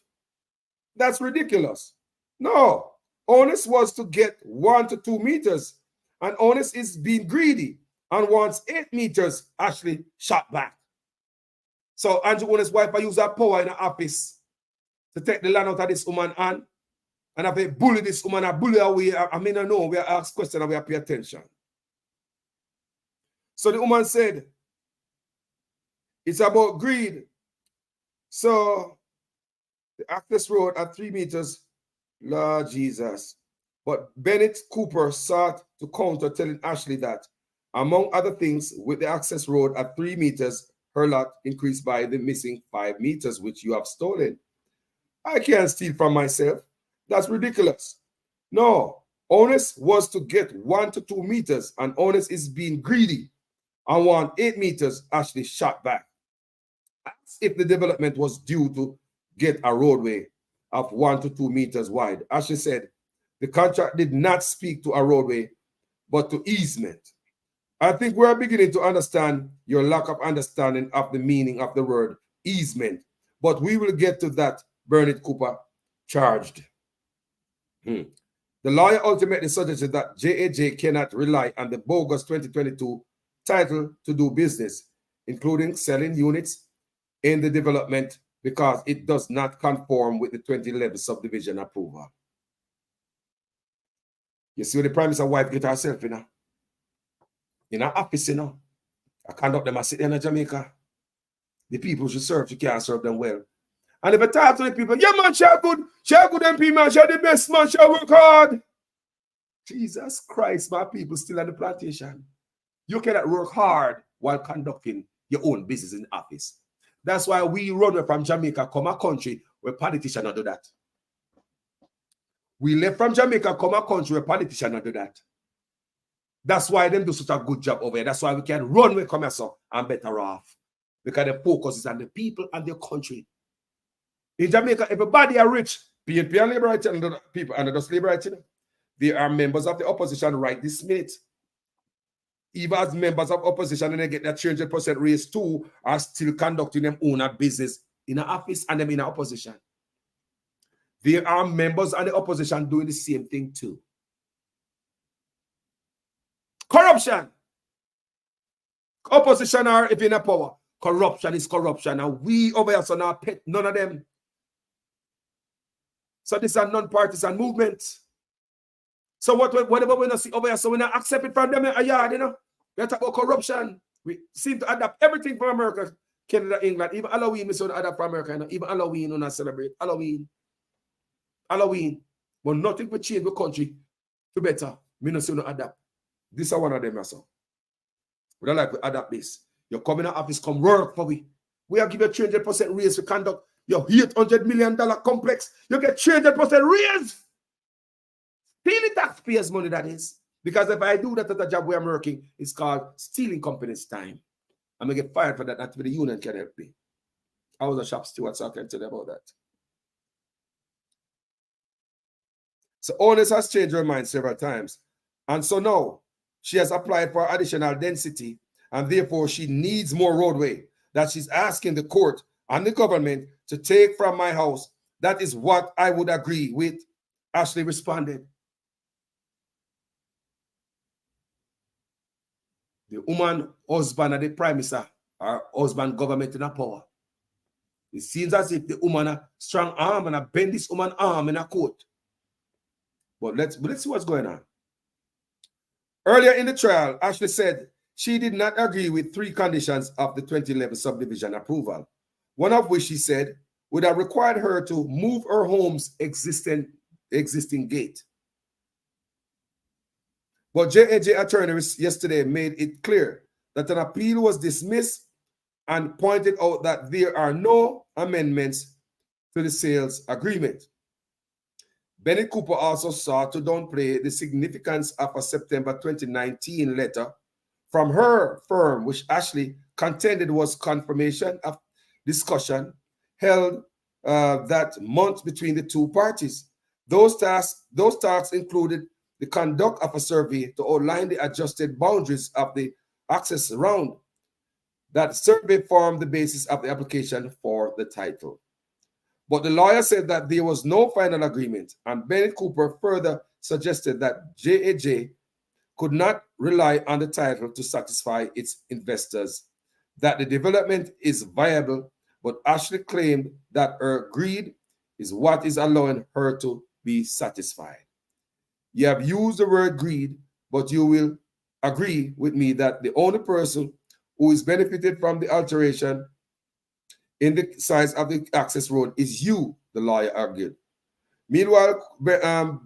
That's ridiculous. No, Honest was to get 1 to 2 meters, and Honest is being greedy and wants 8 meters. Ashley shot back. So Andrew Honest's wife used her power in her office to take the land out of this woman's hand, and if they bully this woman, I bully away. I mean, I know we ask questions and we pay attention. So the woman said, it's about greed. So the access road at 3 meters, Lord Jesus. But Bennett Cooper sought to counter, telling Ashley that, among other things, with the access road at 3 meters, her lot increased by the missing 5 meters, which you have stolen. I can't steal from myself. That's ridiculous. No, Honest was to get 1 to 2 meters, and Honest is being greedy and want 8 meters. Ashley shot back. As if the development was due to get a roadway of 1 to 2 meters wide. Ashley said the contract did not speak to a roadway, but to easement. I think we're beginning to understand your lack of understanding of the meaning of the word easement, but we will get to that, Bernard Cooper charged. The lawyer ultimately suggested that JAJ cannot rely on the bogus 2022 title to do business, including selling units in the development, because it does not conform with the 2011 subdivision approval. You see what the Prime Minister's wife get herself in her office, I conduct them, I sit in Jamaica. The people should serve, you can't serve them well. And if I talk to the people, yeah, man, share good MP, man, share the best, man, share work hard. Jesus Christ, my people still on the plantation. You cannot work hard while conducting your own business in the office. That's why we run away from Jamaica, come a country where politicians don't do that. We left from Jamaica, come a country where politicians don't do that. That's why them do such a good job over here. That's why we can run away come here so and better off. Because the focus is on the people and the country. In Jamaica, everybody are rich. PNP and Labour and the people and the Labour, they are members of the opposition right this minute. Even as members of opposition and they get that 300% raise too, are still conducting them own business in an office and them in an opposition. There are members of the opposition doing the same thing too. Corruption. Opposition are if in a power. Corruption is corruption. And we over here, so now pet none of them. So this is a non-partisan movement. So whatever we not see over here, so we not accept it from them a yard, We talk about corruption. We seem to adapt everything from America, Canada, England, even Halloween, we so adapt from America, Even Halloween, we not celebrate. Halloween. But nothing will change the country to better. We not say no adapt. This is one of them also. We don't like to adapt this. You come in the office, come work for we. We are give you 300% raise to conduct your $800 million complex. You get 300% raise. Stealing taxpayers' money, that is. Because if I do that at a job where I'm working, it's called stealing company's time. I'm going to get fired for that. Not the union can help me. I was a shop steward, so I can tell you about that. So Honest has changed her mind several times. And so now she has applied for additional density, and therefore she needs more roadway that she's asking the court and the government to take from my house. That is what I would agree with. Ashley responded. The woman husband of the Prime Minister, or husband government in a power. It seems as if the woman a strong arm and a bend this woman arm in a court. But let's see what's going on. Earlier in the trial, Ashley said she did not agree with 3 conditions of the 2011 subdivision approval, one of which she said would have required her to move her home's existing gate. But JAJ attorney yesterday made it clear that an appeal was dismissed and pointed out that there are no amendments to the sales agreement. Bennett Cooper also sought to downplay the significance of a September 2019 letter from her firm, which Ashley contended was confirmation of discussion held that month between the two parties. Those tasks included the conduct of a survey to outline the adjusted boundaries of the access round. That survey formed the basis of the application for the title. But the lawyer said that there was no final agreement, and Bennett Cooper further suggested that JAJ could not rely on the title to satisfy its investors, that the development is viable, but Ashley claimed that her greed is what is allowing her to be satisfied. You have used the word greed, but you will agree with me that the only person who is benefited from the alteration in the size of the access road is you, the lawyer argued. Meanwhile,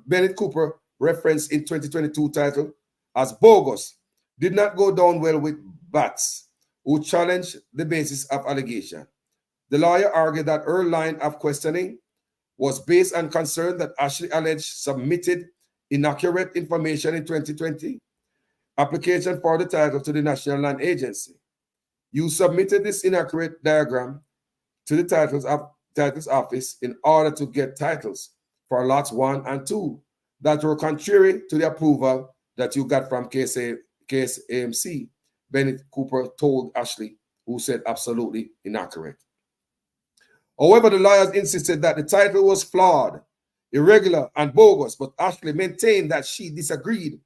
Bennett Cooper referenced in 2022 title as bogus, did not go down well with Bats, who challenged the basis of allegation. The lawyer argued that her line of questioning was based on concern that Ashley alleged submitted inaccurate information in 2020 application for the title to the National Land Agency. You submitted this inaccurate diagram to the titles office in order to get titles for lots 1 and 2 that were contrary to the approval that you got from KSAMC. Bennett Cooper told Ashley, who said absolutely inaccurate. However, the lawyers insisted that the title was flawed, irregular, and bogus, but Ashley maintained that she disagreed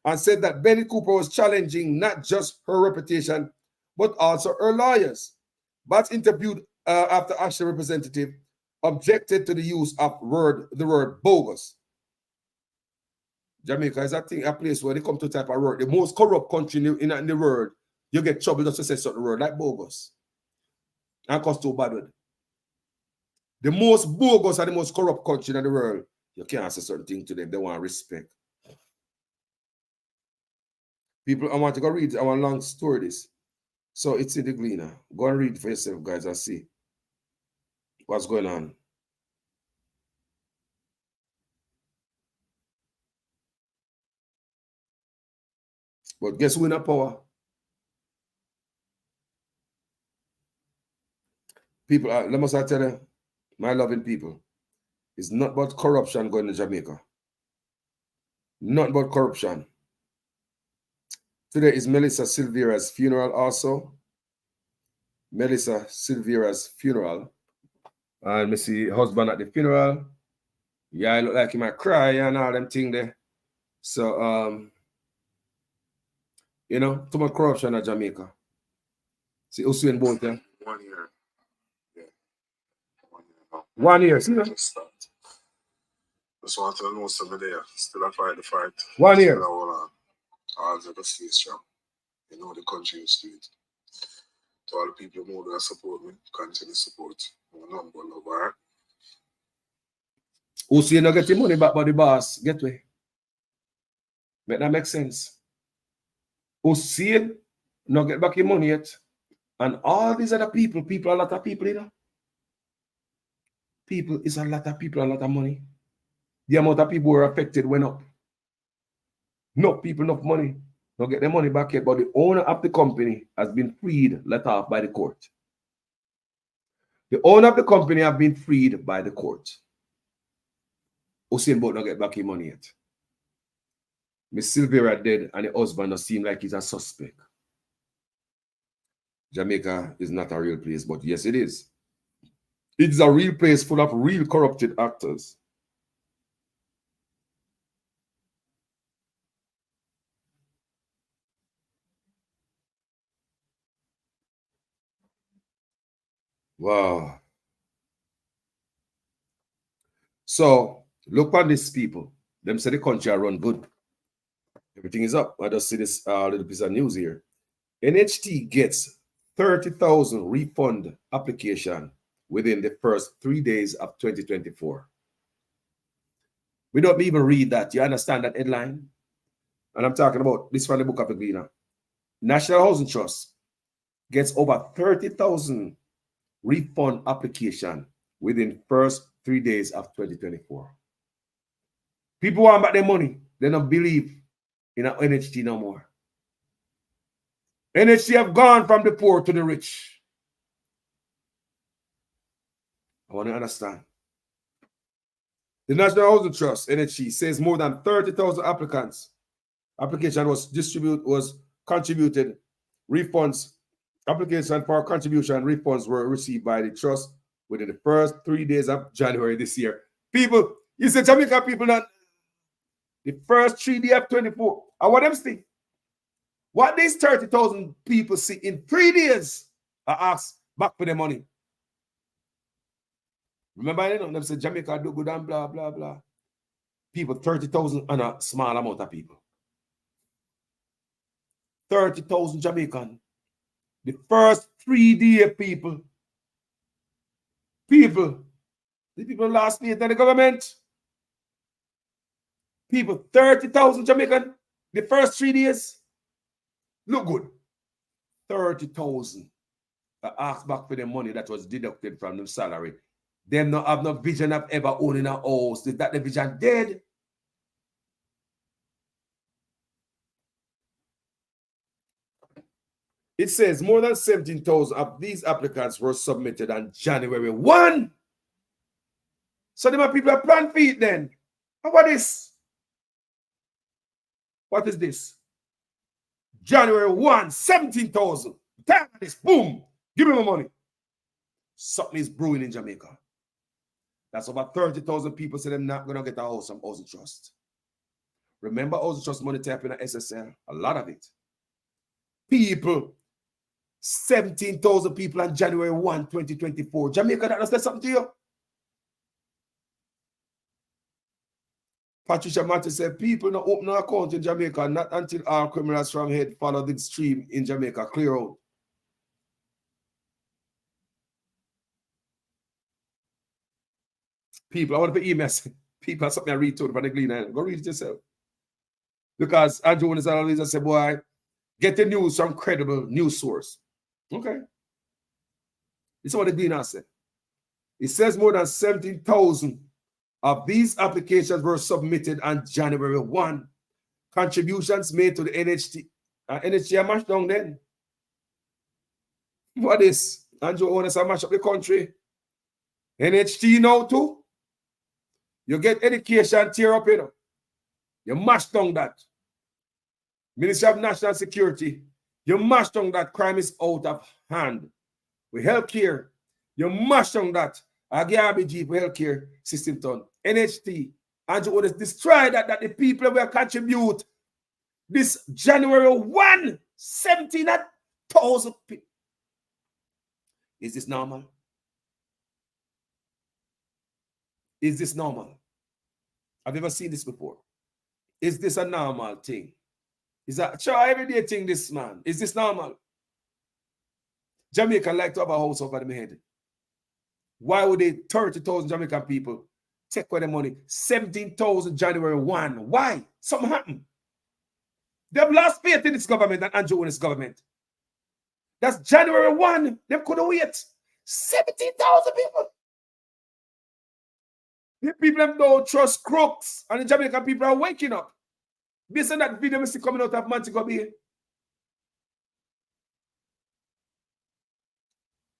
and said that Bennett Cooper was challenging not just her reputation, but also her lawyers. But interviewed after Ashley representative objected to the use of the word bogus. Jamaica is a place where they come to type of word. The most corrupt country in the world, you get trouble just to say certain word like bogus. And cost too bad with. The most bogus and the most corrupt country in the world, you can't say certain things to them. They want respect. People, I want to go read our long story this. So it's in the Gleaner. Go and read for yourself, guys, and see what's going on. But guess who in the power? People, let me tell you, my loving people, it's not about corruption going to Jamaica. Not about corruption. Today is Melissa Silvera's funeral also. Melissa Silvera's funeral. And me see husband at the funeral. Yeah, I look like he might cry and all them things there. So, you know, too much corruption in Jamaica. See, Usain Bolt there. 1 year. Yeah. 1 year now. 1 year, see that? Just want to know somebody there. Still a fight the fight. 1 year. Still a hold on. All the stay strong. You know the country is street. To all the people who that support me, continue support. Number love, all right? Usain not getting money back by the boss. Get way. Make that make sense. Usain not get back your money yet. And all these other people, a lot of people, you know. People is a lot of people, a lot of money. The amount of people who were affected went up. No people, enough money. Don't get their money back yet, but the owner of the company has been freed, let off by the court. The owner of the company have been freed by the court. Usain Bolt not get back his money yet. Miss Silvera dead and the husband does seem like he's a suspect. Jamaica is not a real place, but yes, it is. It's a real place full of real corrupted actors. Wow. So, look on these people. Them say the country are run good. Everything is up. I just see this little piece of news here. NHT gets 30,000 refund application within the first 3 days of 2024. We don't even read that. You understand that headline? And I'm talking about this from the book of the Gleaner. National Housing Trust gets over 30,000 refund application within first 3 days of 2024. People want back their money. They don't believe in an NHT no more. NHT have gone from the poor to the rich. I want to understand. The National Housing Trust, NHT, says more than 30,000 application was contributed. Refunds, application for contribution refunds were received by the trust within the first 3 days of January this year. People, you said Jamaica people that the first 3 days of 24. And what them see? What these 30,000 people see in 3 days are asked back for their money. Remember, you know, them say Jamaica do good and blah, blah, blah. People, 30,000 and a small amount of people. 30,000 Jamaican. The first 3 days, people. The people last faith in the government. People, 30,000 Jamaican the first 3 days. Look good. 30,000. I asked back for the money that was deducted from the salary. Them not have no vision of ever owning a house. Is that the vision dead? It says more than 17,000 of these applicants were submitted on January 1. So the people are plan for it then. How about this? What is this? January 1, 17,000. Time this. Boom. Give me my money. Something is brewing in Jamaica. That's over 30,000 people say they're not going to get a house from Housing Trust. Remember Housing Trust money tapping at SSL? A lot of it. People, 17,000 people on January 1, 2024. Jamaica, that does something to you? Patricia Matthews said, people don't open an account in Jamaica, not until our criminals from head follow the stream in Jamaica. Clear out. People, I want to put emails. People, something I read to from the Gleaner. Go read it yourself. Because Andrew is always I say, boy, get the news from credible news source. Okay. This is what the Gleaner said. It says more than 17,000 of these applications were submitted on January 1. Contributions made to the NHT. NHT are mashed down then. What is? Andrew Owners are mash up the country. NHT now too. You get education tear up, you know. You mash down that. Ministry of National Security. You mash down that. Crime is out of hand. With healthcare, you mash down that. RBG for healthcare system done. NHT. Andrew Otis destroy that the people will contribute this January 1, 17,000 people. Is this normal? Is this normal? Have you ever seen this before? Is this a normal thing? Is that sure everyday thing, this man? Is this normal? Jamaica like to have a house over my head. Why would they 30,000 Jamaican people take away the money? 17,000 January 1. Why? Something happened. They've lost faith in this government and Andrew in this government. That's January 1. They couldn't wait. 17,000 people. The people don't trust crooks, and the Jamaican people are waking up. Based on that video we see coming out of Montego Bay.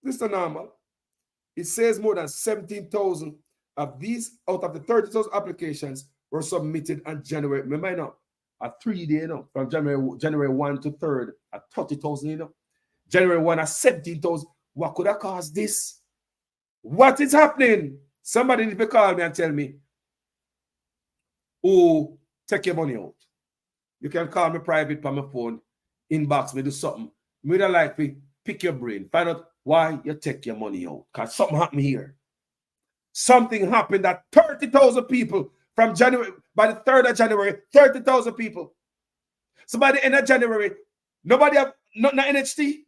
This is normal. It says more than 17,000 of these out of the 30,000 applications were submitted on January. Remember now, a 3 day, you know, from January 1 to 3rd, at 30,000, you know. January 1 at 17,000. What could have caused this? What is happening? Somebody need to call me and tell me, oh, take your money out. You can call me private on my phone, inbox me, do something. Me would like to pick your brain, find out why you take your money out. Because something happened here. Something happened that 30,000 people from January, by the 3rd of January, 30,000 people. So by the end of January, nobody have, not NHT.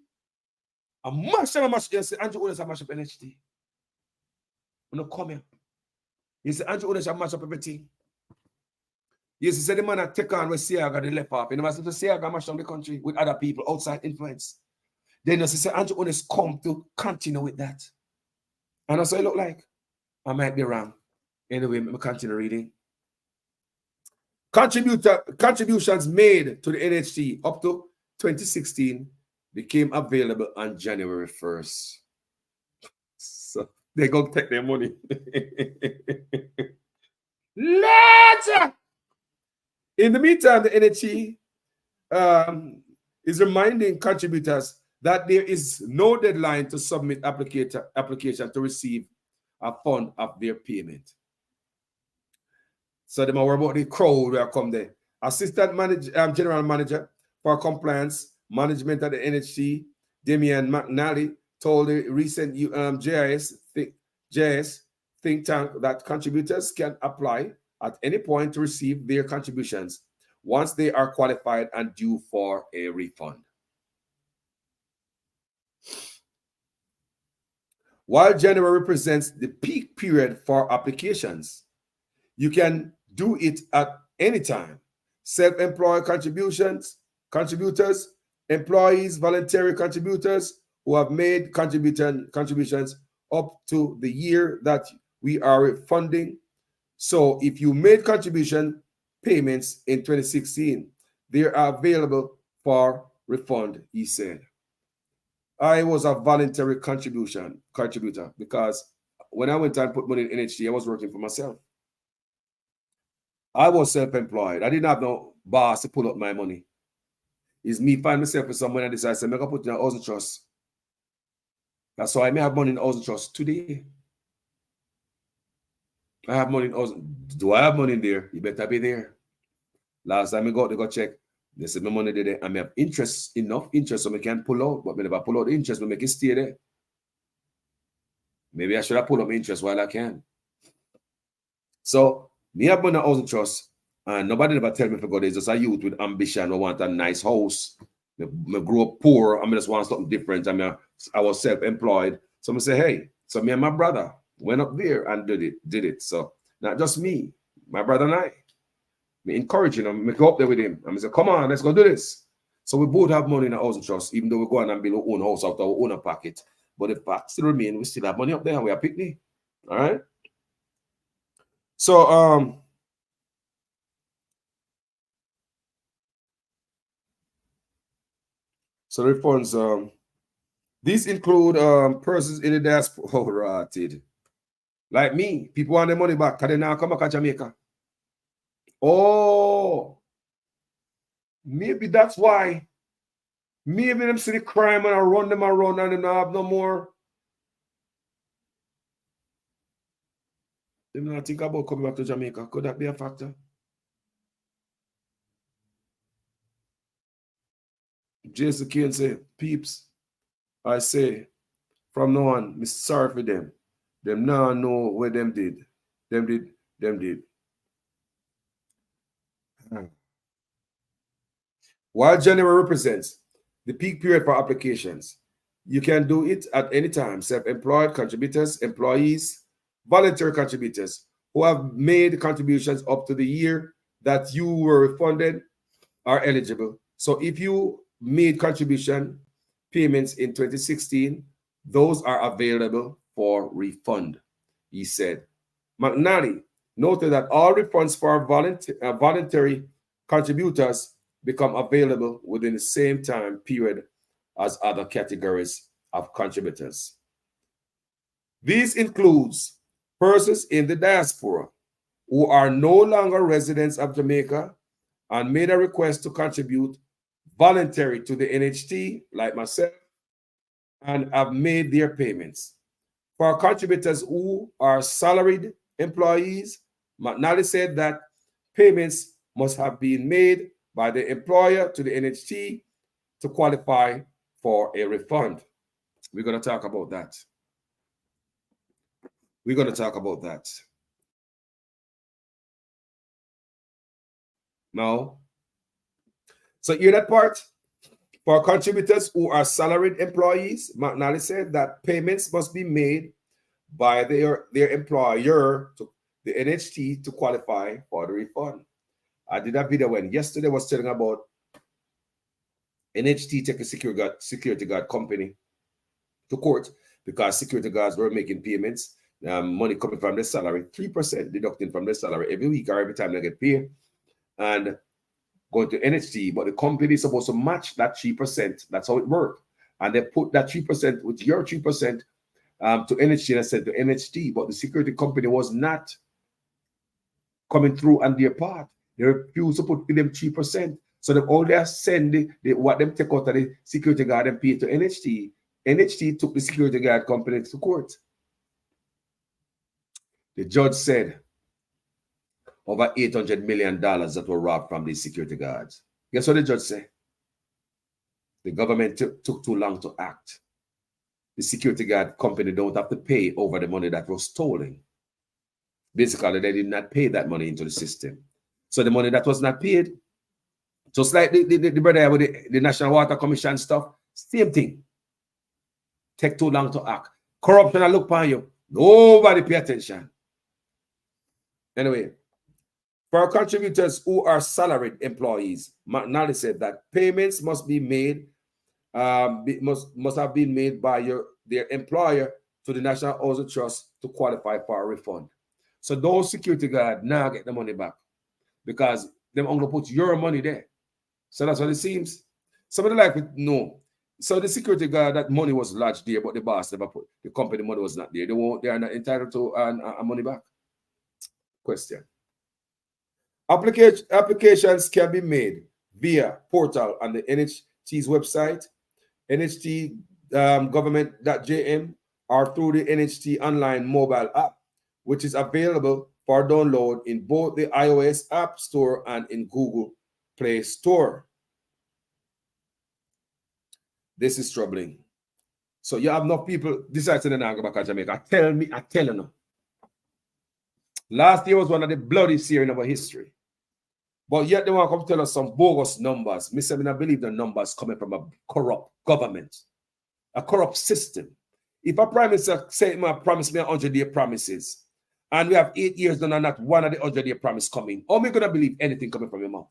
A mash, you say, Andrew Owners have mash up NHT. You know, come here. You say, Andrew Owners have mash up everything. Yes, he said the man that take on where Siaga the left off. And the man said Siaga mash down the country with other people outside influence. Then he said, Andrew Owners come to continue with that. And that's what it look like. I might be wrong. Anyway, let me continue reading. Contributions made to the NHT up to 2016 became available on January 1st. So they go take their money. Later! In the meantime, the NHT is reminding contributors that there is no deadline to submit application to receive a fund of their payment. So they might worry about the crowd will come there. Assistant General Manager for Compliance Management at the NHT, Damian McNally, told the recent JIS think tank that contributors can apply at any point to receive their contributions once they are qualified and due for a refund. While January represents the peak period for applications, you can do it at anytime. Self-employed contributors, employees, voluntary contributors who have made contributions up to the year that we are funding. So if you made contribution payments in 2016, they are available for refund, he said. I was a voluntary contributor because when I went and put money in NHT, I was working for myself. I was self-employed. I didn't have no boss to pull up my money. It's me find myself with someone and decide to say, I'm going to put in a housing trust. That's why I may have money in housing trust today. I have money in housing. Do I have money in there? You better be there. Last time I got to go check. They said my money there. I may have interest, enough interest so I can pull out. But when I pull out the interest, we make it stay there. Maybe I should have pulled up my interest while I can. So me have money in housing trust. And nobody ever tell me for God, there's just a youth with ambition who want a nice house. I grew up poor. I just want something different. I was self-employed. So I say, hey, so me and my brother went up there and did it. So not just me, my brother and I. Me encouraging him, me go up there with him. I say, come on, let's go do this. So we both have money in a housing trust, even though we go on and build our own house out of our own pocket. But the fact still remain, we still have money up there and we are picnic. All right. So so the refunds, these include persons in the diaspora. Oh, rotted. Like me, people want their money back because they now come back to Jamaica. Oh, maybe that's why. Maybe them see the crime and I run them around and they don't have no more. They don't think about coming back to Jamaica. Could that be a factor? Jason Kane say, peeps, I say, from now on, I'm sorry for them. Them now know what them did. Them did. While January represents the peak period for applications, you can do it at any time. Self-employed contributors, employees, voluntary contributors who have made contributions up to the year that you were refunded are eligible. So if you made contribution payments in 2016, those are available for refund, he said. McNally noted that all refunds for voluntary contributors become available within the same time period as other categories of contributors. These includes persons in the diaspora who are no longer residents of Jamaica and made a request to contribute voluntary to the NHT, like myself, and have made their payments. For contributors who are salaried employees, McNally said that payments must have been made by the employer to the NHT to qualify for a refund. We're going to talk about that. Now, so hear that part? For contributors who are salaried employees, McNally said that payments must be made by their employer to the NHT to qualify for the refund. I did a video when yesterday was telling about NHT take a security guard company to court because security guards were making payments, money coming from their salary, 3% deducting from their salary every week or every time they get paid, and going to NHT, but the company is supposed to match that 3%. That's how it works. And they put that 3% with your 3% to NHT and said to NHT, but the security company was not coming through on their part. They refused to put them 3%. So they only send what them take out of the security guard and pay to NHT. NHT took the security guard company to court. The judge said over $800 million that were robbed from these security guards. Guess what the judge said? The government took too long to act. The security guard company don't have to pay over the money that was stolen. Basically, they did not pay that money into the system. So the money that was not paid, just like the brother with the National Water Commission stuff, same thing. Take too long to act. Corruption, I look upon you. Nobody pay attention. Anyway, For contributors who are salaried employees, McNally said that payments must be made, must have been made by their employer to the National Housing Trust to qualify for a refund. So those security guards now get the money back because them only put your money there. So that's what it seems. Somebody like it, no. So the security guard, that money was lodged there, but the boss never put, the company money was not there. They are not entitled to money back. Question. Applications can be made via portal on the NHT's website, NHT government.jm, or through the NHT online mobile app, which is available for download in both the iOS App Store and in Google Play Store. This is troubling. So you have enough people decide to go back to Jamaica. I tell you now. Last year was one of the bloodiest years in our history. But yet they want to come tell us some bogus numbers. Me say, I believe the numbers coming from a corrupt government, a corrupt system. If a prime minister say, promise me 100-day promises, and we have 8 years done and not one of the 100-day promise coming, how am I going to believe anything coming from your mouth?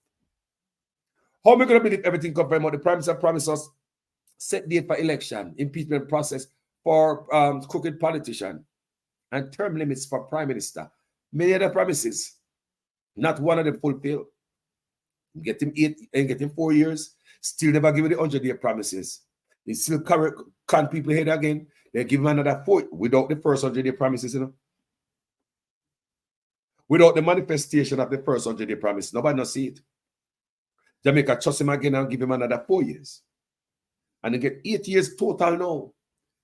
How am I going to believe everything coming from your mouth? The prime minister promised us set date for election, impeachment process for crooked politician, and term limits for prime minister. Many other promises, not one of them fulfilled. Get him 8 and get him 4 years, still never give the 100-day promises. They still can't people head again. They give him another 4 without the first 100-day promises, you know. Without the manifestation of the first 100-day promise, nobody not see it. Jamaica trust him again and give him another 4 years. And they get 8 years total now.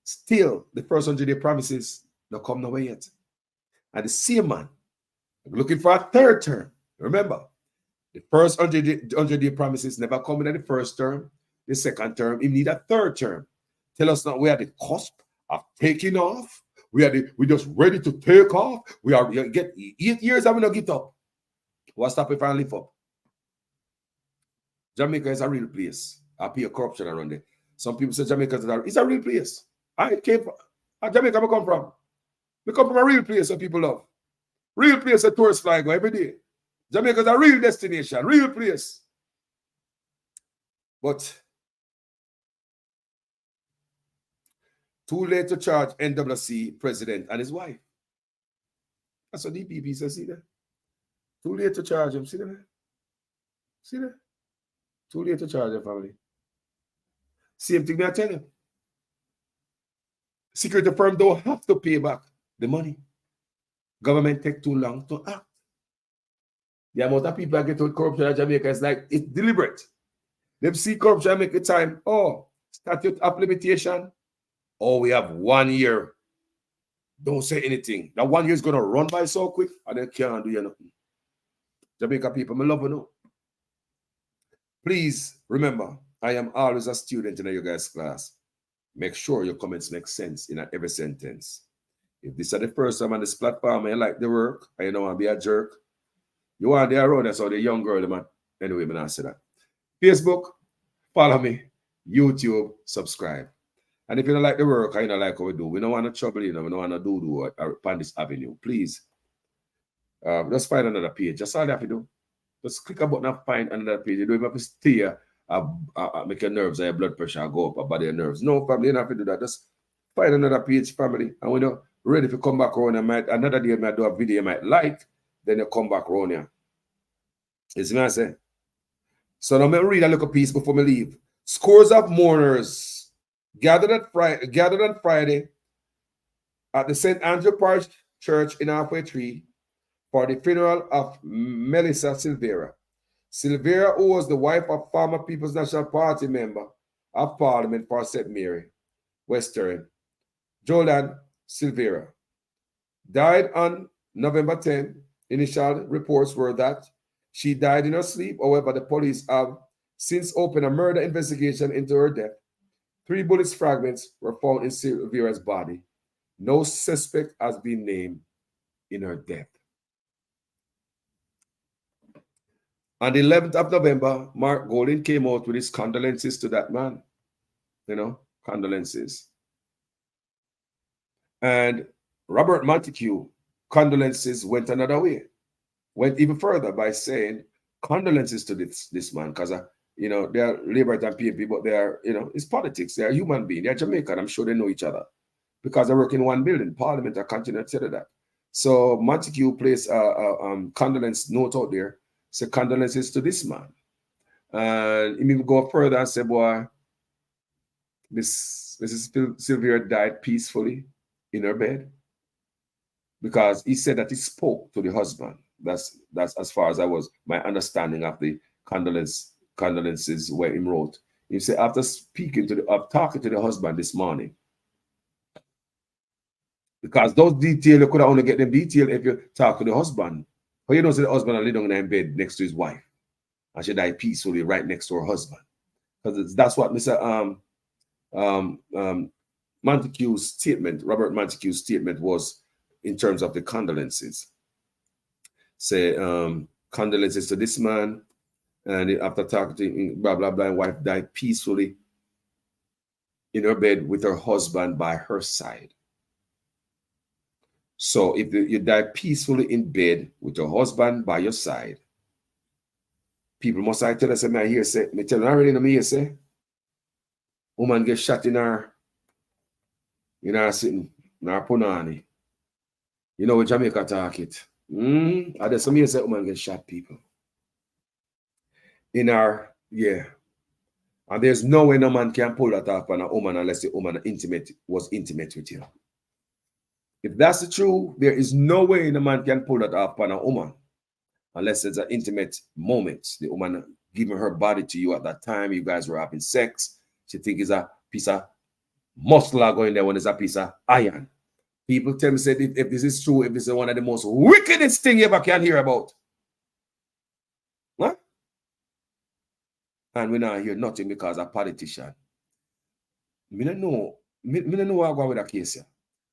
Still, the first 100-day promises don't come nowhere yet. And the same man looking for a third term. Remember, the first 100-day promises never come in the first term. The second term, he need a third term. Tell us now we are the cusp of taking off. We're just ready to take off. We get 8 years and we don't get up. What's stopping if I live up? Jamaica is a real place. I pay corruption around there. Some people say Jamaica is a real place. I came from Jamaica. I come from. We come from a real place that people love. Real place that tourists fly go every day. Jamaica is a real destination, real place. But too late to charge NWC president and his wife. That's what DPP says, see there? Too late to charge him, see there? See there? Too late to charge him, family. Same thing I tell you. Security firm don't have to pay back the money. Government take too long to act. The amount of people that get with corruption in Jamaica is like, it's deliberate. They see corruption make the time, statute of limitation. We have 1 year. Don't say anything. That 1 year is going to run by so quick, and they can't do nothing. Jamaica people, I love you know. Please remember, I am always a student in your guys' class. Make sure your comments make sense in every sentence. If this is the first time on this platform and you like the work, and you don't want to be a jerk, you want to be around us, or the young girl, man. Anyway, I'm not say that. Facebook, follow me. YouTube, subscribe. And if you don't like the work, I don't like what we do. We don't want to trouble you, we don't want to do upon this avenue. Please, just find another page. That's all you have to do. Just click a button and find another page. You don't even have to stay here, make your nerves and your blood pressure go up about your nerves. No, family, you don't have to do that. Just find another page, family. And when you're ready to come back around, another day I might do a video you might like, then you come back around here. You see what I say? So now I'm going to read a little piece before we leave. Scores of mourners gathered on Friday at the St. Andrew Parish Church in Halfway Tree for the funeral of Melissa Silvera. Silvera, who was the wife of former People's National Party member of Parliament for St. Mary, Western, Jordan Silvera, died on November 10. Initial reports were that she died in her sleep. However, the police have since opened a murder investigation into her death. 3 bullet fragments were found in Silvera's body. No suspect has been named in her death. On the 11th of November, Mark Golding came out with his condolences to that man. Condolences. And Robert Montague, condolences went another way. went even further by saying condolences to this man, because you know, they're Liberal and PNP, but they are, you know, it's politics. They're human beings. They're Jamaican. I'm sure they know each other because they work in one building. Parliament, I continue to tell you that. So Montague placed a condolence note out there. Say condolences to this man. And he even go further and say, boy, Mrs. Sylvia died peacefully in her bed, because he said that he spoke to the husband. That's as far as my understanding of the condolences where he wrote. He said after talking to the husband this morning, because those details, you could only get them detail if you talk to the husband. But you know, so the husband is living in bed next to his wife, and she died peacefully right next to her husband. Because that's what Mr. Montague's statement, Robert Montague's statement, was in terms of the condolences. Say condolences to this man, and after talking to him, blah blah blah, and wife died peacefully in her bed with her husband by her side. So if you die peacefully in bed with your husband by your side, people must I tell us, I hear say, me tell you already, me hear say, woman get shot in her sitting, in her punani. You know what Jamaica talk it. And there's some years that woman get shot, people. In our, yeah. And there's no way no man can pull that off on a woman unless the woman was intimate with you. If that's the truth, there is no way no man can pull that off on a woman unless it's an intimate moment. The woman giving her body to you at that time, you guys were having sex. She think it's a piece of muscle going there when it's a piece of iron. People tell me, say, if this is true, if this is one of the most wickedest thing you ever can hear about. Huh? And we not hear nothing because a politician. Me don't know what I'm going with that case here.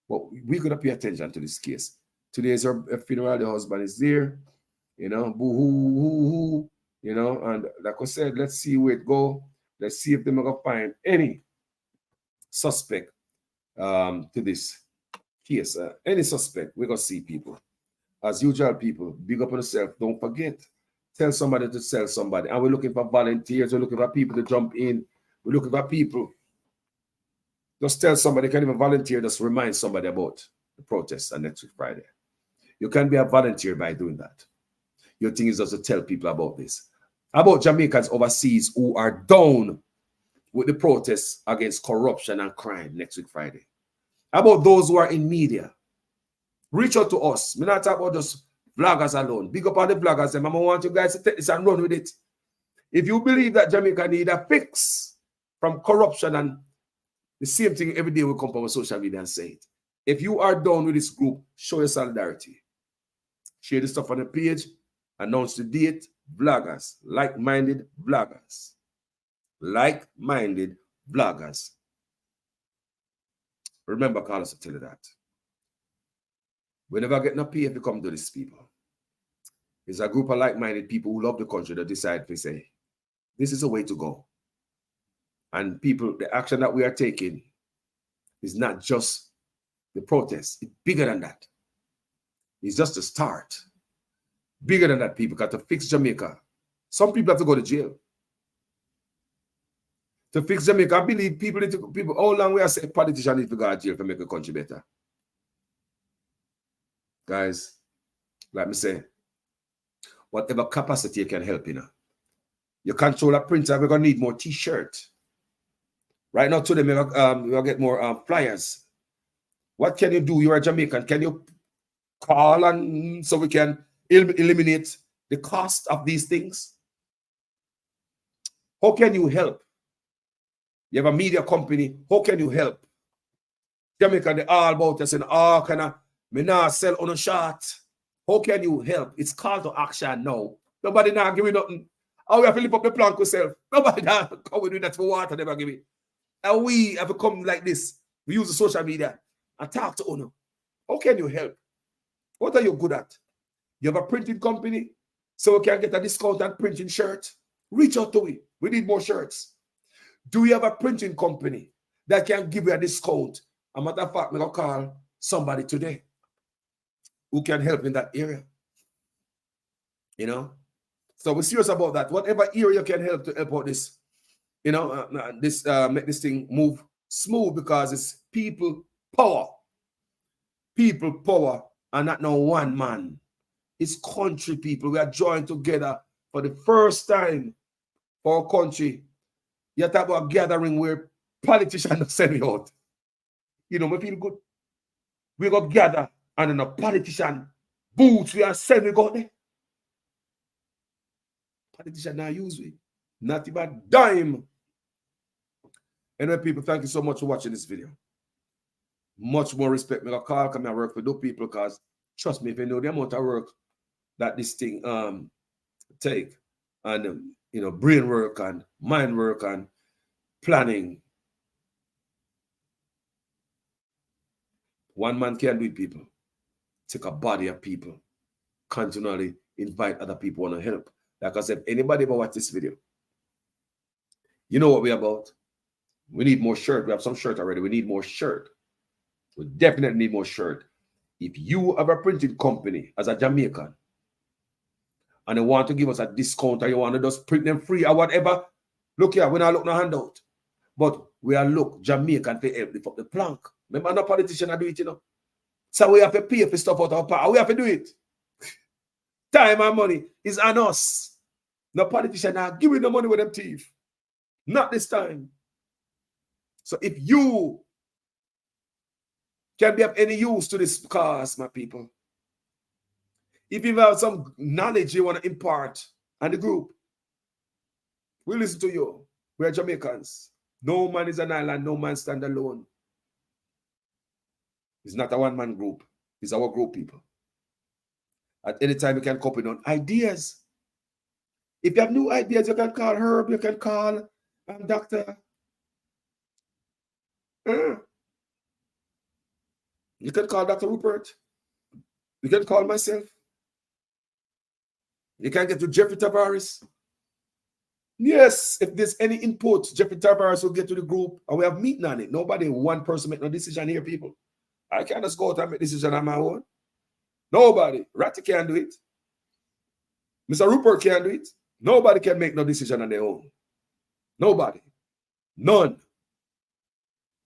But we're going to pay attention to this case. Today is her funeral, the husband is there, you know, boo-hoo, you know, and like I said, let's see where it go. Let's see if they're going to find any suspect to this case. Any suspect, we're going to see people. As usual, people, big up on yourself. Don't forget. Tell somebody to tell somebody. And we're looking for volunteers. We're looking for people to jump in. We're looking for people. Just tell somebody, you can even volunteer, just remind somebody about the protest on next week Friday. You can be a volunteer by doing that. Your thing is just to tell people about this. About Jamaicans overseas who are down with the protests against corruption and crime next week Friday. About those who are in media. Reach out to us. We're not talking about just vloggers alone. Big up on the vloggers. And I want you guys to take this and run with it. If you believe that Jamaica need a fix from corruption, and the same thing every day we come from social media and say it. If you are down with this group, show your solidarity. Share the stuff on the page. Announce the date. Vloggers. Like-minded vloggers. Like-minded vloggers. Remember, Carlos will tell you that. We never get no pay if you come to these people. It's a group of like-minded people who love the country that decide to say, this is a way to go. And people, the action that we are taking is not just the protest. It's bigger than that. It's just a start. Bigger than that, people got to fix Jamaica. Some people have to go to jail. To fix Jamaica, I believe people need to, how long we are saying politicians need to go to jail to make the country better? Guys, like me say, whatever capacity you can help, you know. You control a printer, we're going to need more t-shirts. Right now, today, we'll get more flyers. What can you do? You're a Jamaican. Can you call and so we can eliminate the cost of these things? How can you help? You have a media company. How can you help? Jamaica, they all about us and all kind of, me not sell on a shot. How can you help? It's call to action now. Nobody now give me nothing. How we have to lift up the plank ourselves. Nobody now come with that for water, never give it. And we have to come like this. We use the social media and talk to owner. How can you help? What are you good at? You have a printing company, so we can get a discount on printing shirt. Reach out to it. We need more shirts. Do you have a printing company that can give you a discount? As a matter of fact, I'm going to call somebody today who can help in that area. You know? So we're serious about that. Whatever area you can help to help out this, you know, make this thing move smooth, because it's people power. People power, and not no one man. It's country people. We are joined together for the first time for our country. You talk about a gathering where politicians send me out. You know, we feel good. We go gather and then a politician boots we are send we go there. Politician now use we. Not even a dime. Anyway, people, thank you so much for watching this video. Much more respect. Me call, come and work for those people, because trust me, if you know the amount of work that this thing take, and you know, brain work and mind work and planning. One man can't do it, people. Take a body of people, continually invite other people want to help. Like I said, anybody ever watch this video, you know what we're about. We need more shirt. We have some shirt already. We need more shirt. We definitely need more shirt. If you have a printing company as a Jamaican and they want to give us a discount, or you want to just print them free or whatever, look here, we're not looking no handout. But we are look Jamaican to help lift up the plank. Remember, no politician do it, you know. So we have to pay for stuff out of our power. We have to do it. Time and money is on us. No politician now giving the money with them thief. Not this time. So if you can be of any use to this cause, my people, if you have some knowledge you want to impart on the group, we listen to you. We are Jamaicans. No man is an island. No man stand alone. It's not a one-man group. It's our group, people. At any time, you can copy on ideas. If you have new ideas, you can call Herb. You can call Doctor. You can call Dr. Rupert. You can call myself. You can get to Jeffrey Tavares. Yes, if there's any input, Jeffrey Tavares will get to the group and we have meeting on it. Nobody, one person make no decision here, people. I can't just go out and make decision on my own. Nobody. Ratty can't do it. Mr. Rupert can't do it. Nobody can make no decision on their own. Nobody. None.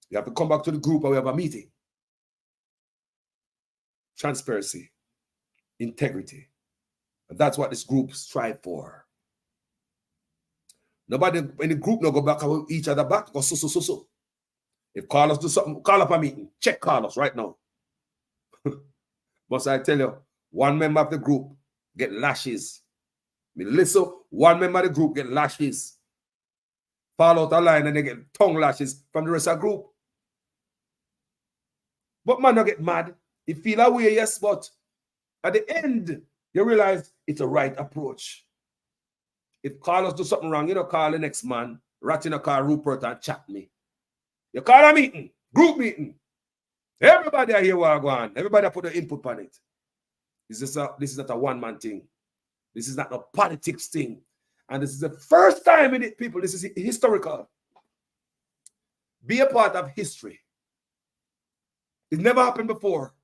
You have to come back to the group and we have a meeting. Transparency. Integrity. And that's what this group strive for. Nobody in the group no go back and each other back. Go so. If Carlos do something, call up a meeting. Check Carlos right now. Must I tell you, one member of the group get lashes. Melissa, one member of the group get lashes. Fall out of line and they get tongue lashes from the rest of the group. But man don't get mad. You feel that way, yes, but at the end, you realize it's a right approach. If Carlos do something wrong, you don't call the next man, rat in a car, Rupert, and chat me. You call a meeting, group meeting. Everybody are here while going. Everybody put the input on it. This is not a one-man thing. This is not a politics thing. And this is the first time in it, people. This is historical. Be a part of history. It never happened before.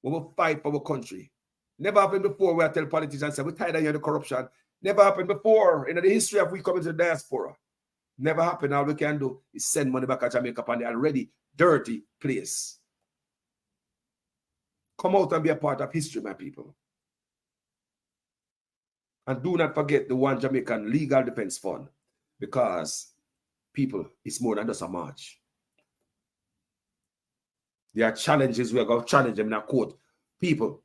We will fight for our country. Never happened before where I tell politicians, say, we're tired of the corruption. Never happened before in the history of we coming to the diaspora. Never happened. All we can do is send money back to Jamaica on the already dirty place. Come out and be a part of history, my people. And do not forget the One Jamaican Legal Defense Fund, because, people, it's more than just a march. There are challenges we are going to challenge them in a court. People,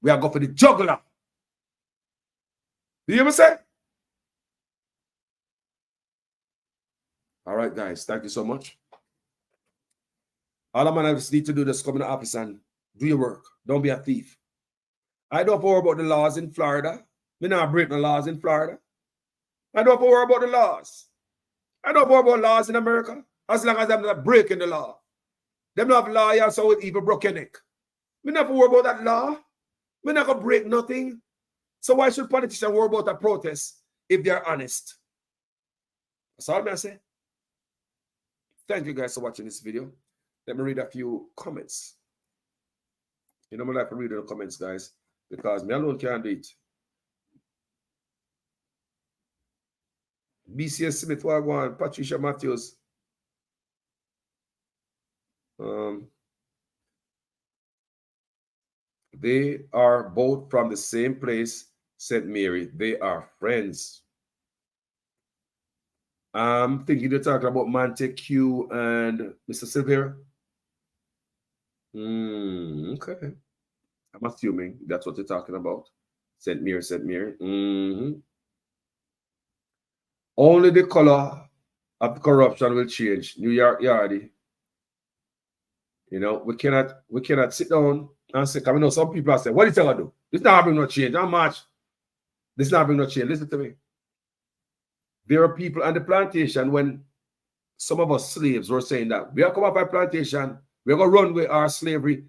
we are going for the juggler. Do you hear me say? All right, guys. Thank you so much. All I need to do is come in the office and do your work. Don't be a thief. I don't worry about the laws in Florida. Me not break the laws in Florida. I don't worry about the laws. I don't worry about laws in America. As long as I'm not breaking the law. Them not have lawyers, so it even broke your neck. Me not worry about that law. Me not gonna break nothing. So why should politicians worry about a protest if they're honest? That's all I say. Thank you guys for watching this video. Let me read a few comments. You know, I like to read the comments, guys, because me alone can't do it. BCS Smith, Wagwan, Patricia Matthews. They are both from the same place, St. Mary. They are friends. I'm thinking you're talking about Montague and Mr. Silvera. Okay. I'm assuming that's what you're talking about. St. Mary, St. Mary. Only the color of corruption will change. New York Yardy. You know, we cannot sit down and say, because we know some people are saying, what is it gonna do? This not bring no change. How much? This not bring no change. Listen to me. There are people on the plantation when some of us slaves were saying that we are coming off our plantation, we're gonna run with our slavery,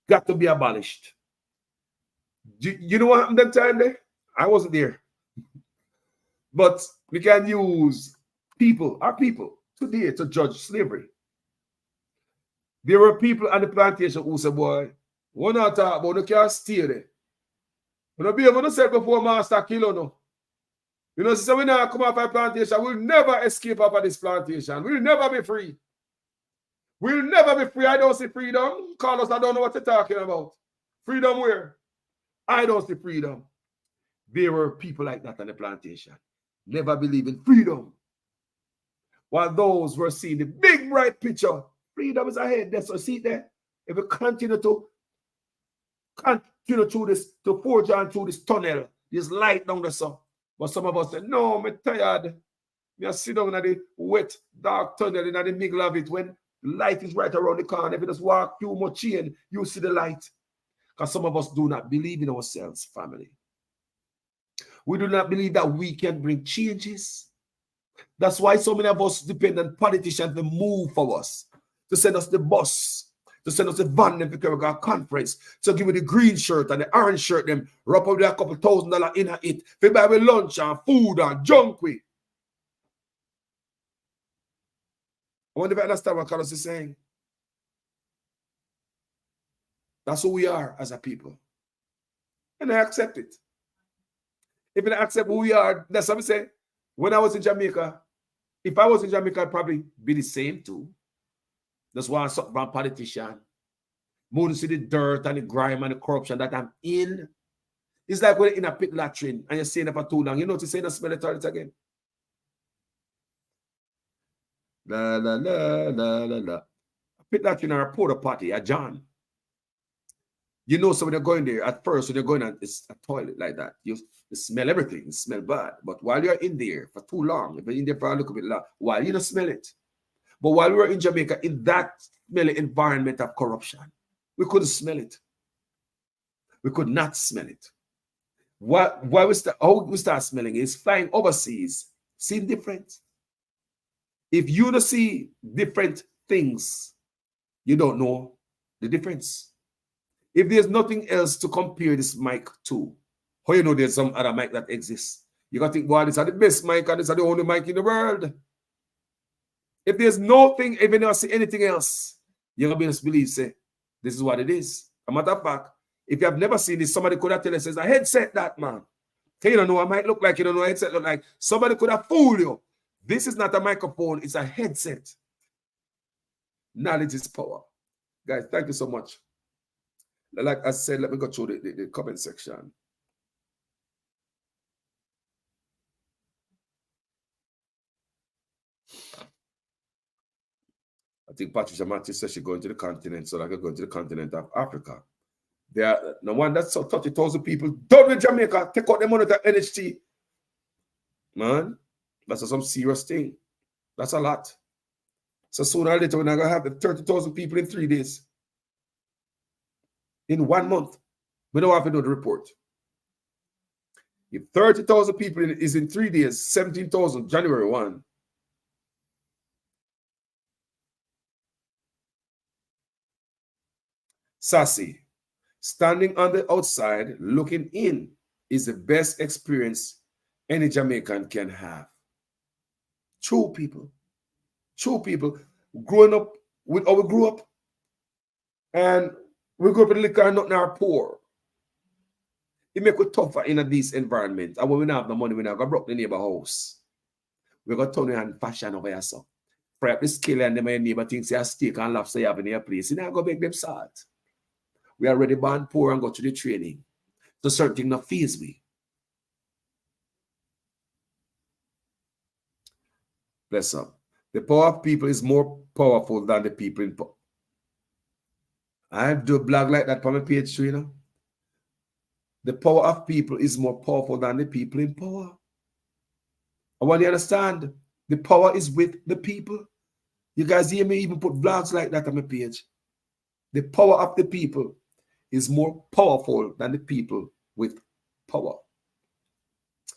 got to be abolished. You know what happened that time there? I wasn't there. But we can use our people today to judge slavery. There were people on the plantation who said, boy, we're not talking about, you can't stay there. You know, be able to say before master kill you no. You know, so we now come off our plantation, we'll never escape off of this plantation. We'll never be free. We'll never be free. I don't see freedom. Carlos, I don't know what you're talking about. Freedom where? I don't see freedom. There were people like that on the plantation. Never believe in freedom. While those were seeing the big bright picture, freedom is ahead. That's what see there. If we continue through this, to forge on through this tunnel, this light down the sun. But some of us say, no, I'm tired. I sit down in the wet, dark tunnel in the middle of it when light is right around the corner. If you just walk through much in, you see the light. Because some of us do not believe in ourselves, family. We do not believe that we can bring changes. That's why so many of us depend on politicians to move for us, to send us the bus, to send us the van if we can go a conference, to give you the green shirt and the orange shirt, them wrap up there a couple $1,000 in it, for buy with lunch and food and junk with. I wonder if I understand what Carlos is saying. That's who we are as a people. And I accept it. If I accept who we are, that's what I say. When I was in Jamaica, if I was in Jamaica, I'd probably be the same too. That's why I'm something about politician. More to see the dirt and the grime and the corruption that I'm in. It's like when you're in a pit latrine and you're staying there for too long. You notice you're not smell the toilet again. La la la la la la. A pit latrine or a porta potty, a John. You know, so when you're going there, at first, when you're going on, it's a toilet like that. You smell everything, you smell bad. But while you're in there for too long, if you're in there for a little bit long, while you don't smell it. But while we were in Jamaica, in that smelly environment of corruption, we couldn't smell it. We could not smell it. How we start smelling it is flying overseas, seeing different. If you don't see different things, you don't know the difference. If there's nothing else to compare this mic to, how you know there's some other mic that exists? You got to think, well, these are the best mic and these are the only mic in the world. If there's nothing, if you don't see anything else, you're going to be just believe, say, this is what it is. A matter of fact, if you have never seen this, somebody could have told you, says, a headset that, man. You don't know what it might look like, you don't know what a headset look like. Somebody could have fooled you. This is not a microphone, it's a headset. Knowledge is power. Guys, thank you so much. Like I said, let me go through the comment section. I think Patricia Matthews says she's going to the continent, so I can go to the continent of Africa. There are no one that's 30,000 people done with Jamaica. Take out the money to NHT. Man, that's some serious thing. That's a lot. So sooner or later, we're not going to have the 30,000 people in 3 days. In 1 month. We don't have to do the report. If 30,000 people is in 3 days, 17,000, January 1. Sassy, standing on the outside, looking in, is the best experience any Jamaican can have. True people. Growing up with how we grew up, and we grew up in liquor and nothing are poor. It make it tougher in a decent environment. And when we don't have the money, we not go broke the neighbor house. We're going to turn on fashion over here, so. Fry up the scale and them and neighbor thinks you steak and lobster you have in your place. You know, go make them salt. We are already born poor and go to the training. So certain things not fees we. Bless up. The power of people is more powerful than the people in power. I do a blog like that on my page too, you know. The power of people is more powerful than the people in power. I want you to understand. The power is with the people. You guys hear me even put vlogs like that on my page. The power of the people is more powerful than the people with power.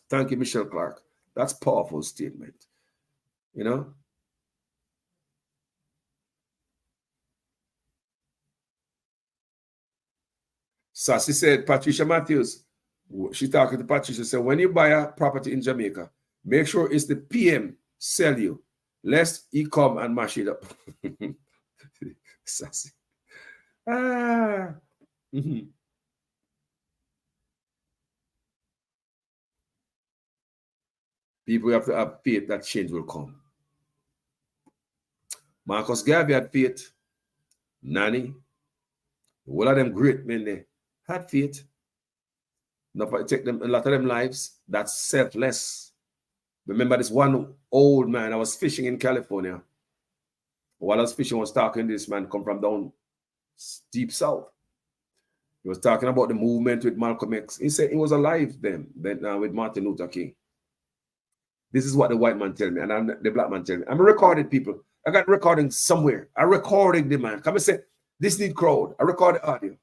Thank you, Michelle Clark. That's a powerful statement. You know? Sassy said, Patricia Matthews, she talking to Patricia, said, when you buy a property in Jamaica, make sure it's the PM sell you, lest he come and mash it up. Sassy. People have to have faith that change will come. Marcus Garvey had faith. Nanny, all of them great men there had faith. Not take them a lot of them lives. That's selfless. Remember this one old man, I was fishing in California. While I was fishing, I was talking to this man come from down deep south. He was talking about the movement with Malcolm X. He said he was alive then with Martin Luther King. This is what the white man tell me, and the black man tell me. I'm a recorded people. I got recording somewhere. I recorded the man. Come and say, this need crowd. I record the audio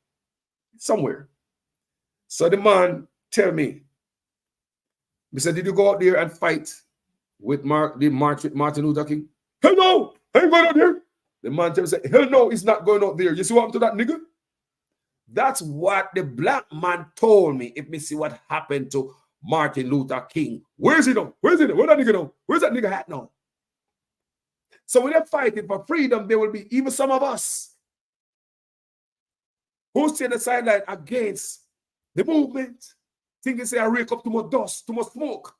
somewhere. So the man tell me, he said, did you go out there and fight with the march with Martin Luther King? Hell no, I ain't going out there. The man tell me, say, hell no, he's not going out there. You see what happened to that nigga? That's what the black man told me. If me see what happened to Martin Luther King. Where is he now? Where is he now? Where that nigga now? Where's that nigga at now? So when they're fighting for freedom, there will be even some of us who stay on the sideline against the movement, thinking say I rake up too much dust, too much smoke.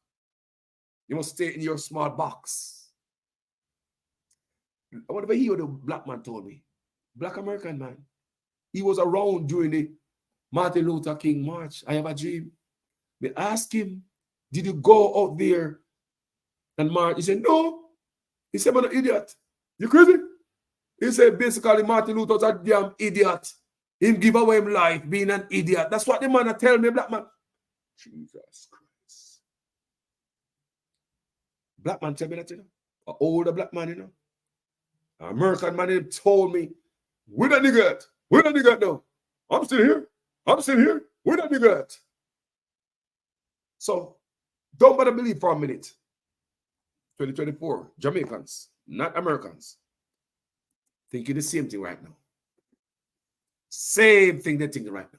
You must stay in your small box. I wonder if he or the black man told me. Black American man. He was around during the Martin Luther King march. I have a dream. We asked him, did you go out there and march? He said, no. He said, I'm an idiot. You crazy? He said, basically, Martin Luther was a damn idiot. Him give away his life being an idiot. That's what the man tell me, black man. Jesus Christ. Black man tell me that, you know. An older black man, you know. An American man, he told me, where that nigga at? Where that nigga at now? I'm still here. I'm still here. Where that nigga at? So, don't bother believe for a minute. 2024, Jamaicans, not Americans, thinking the same thing right now. Same thing they're thinking right now.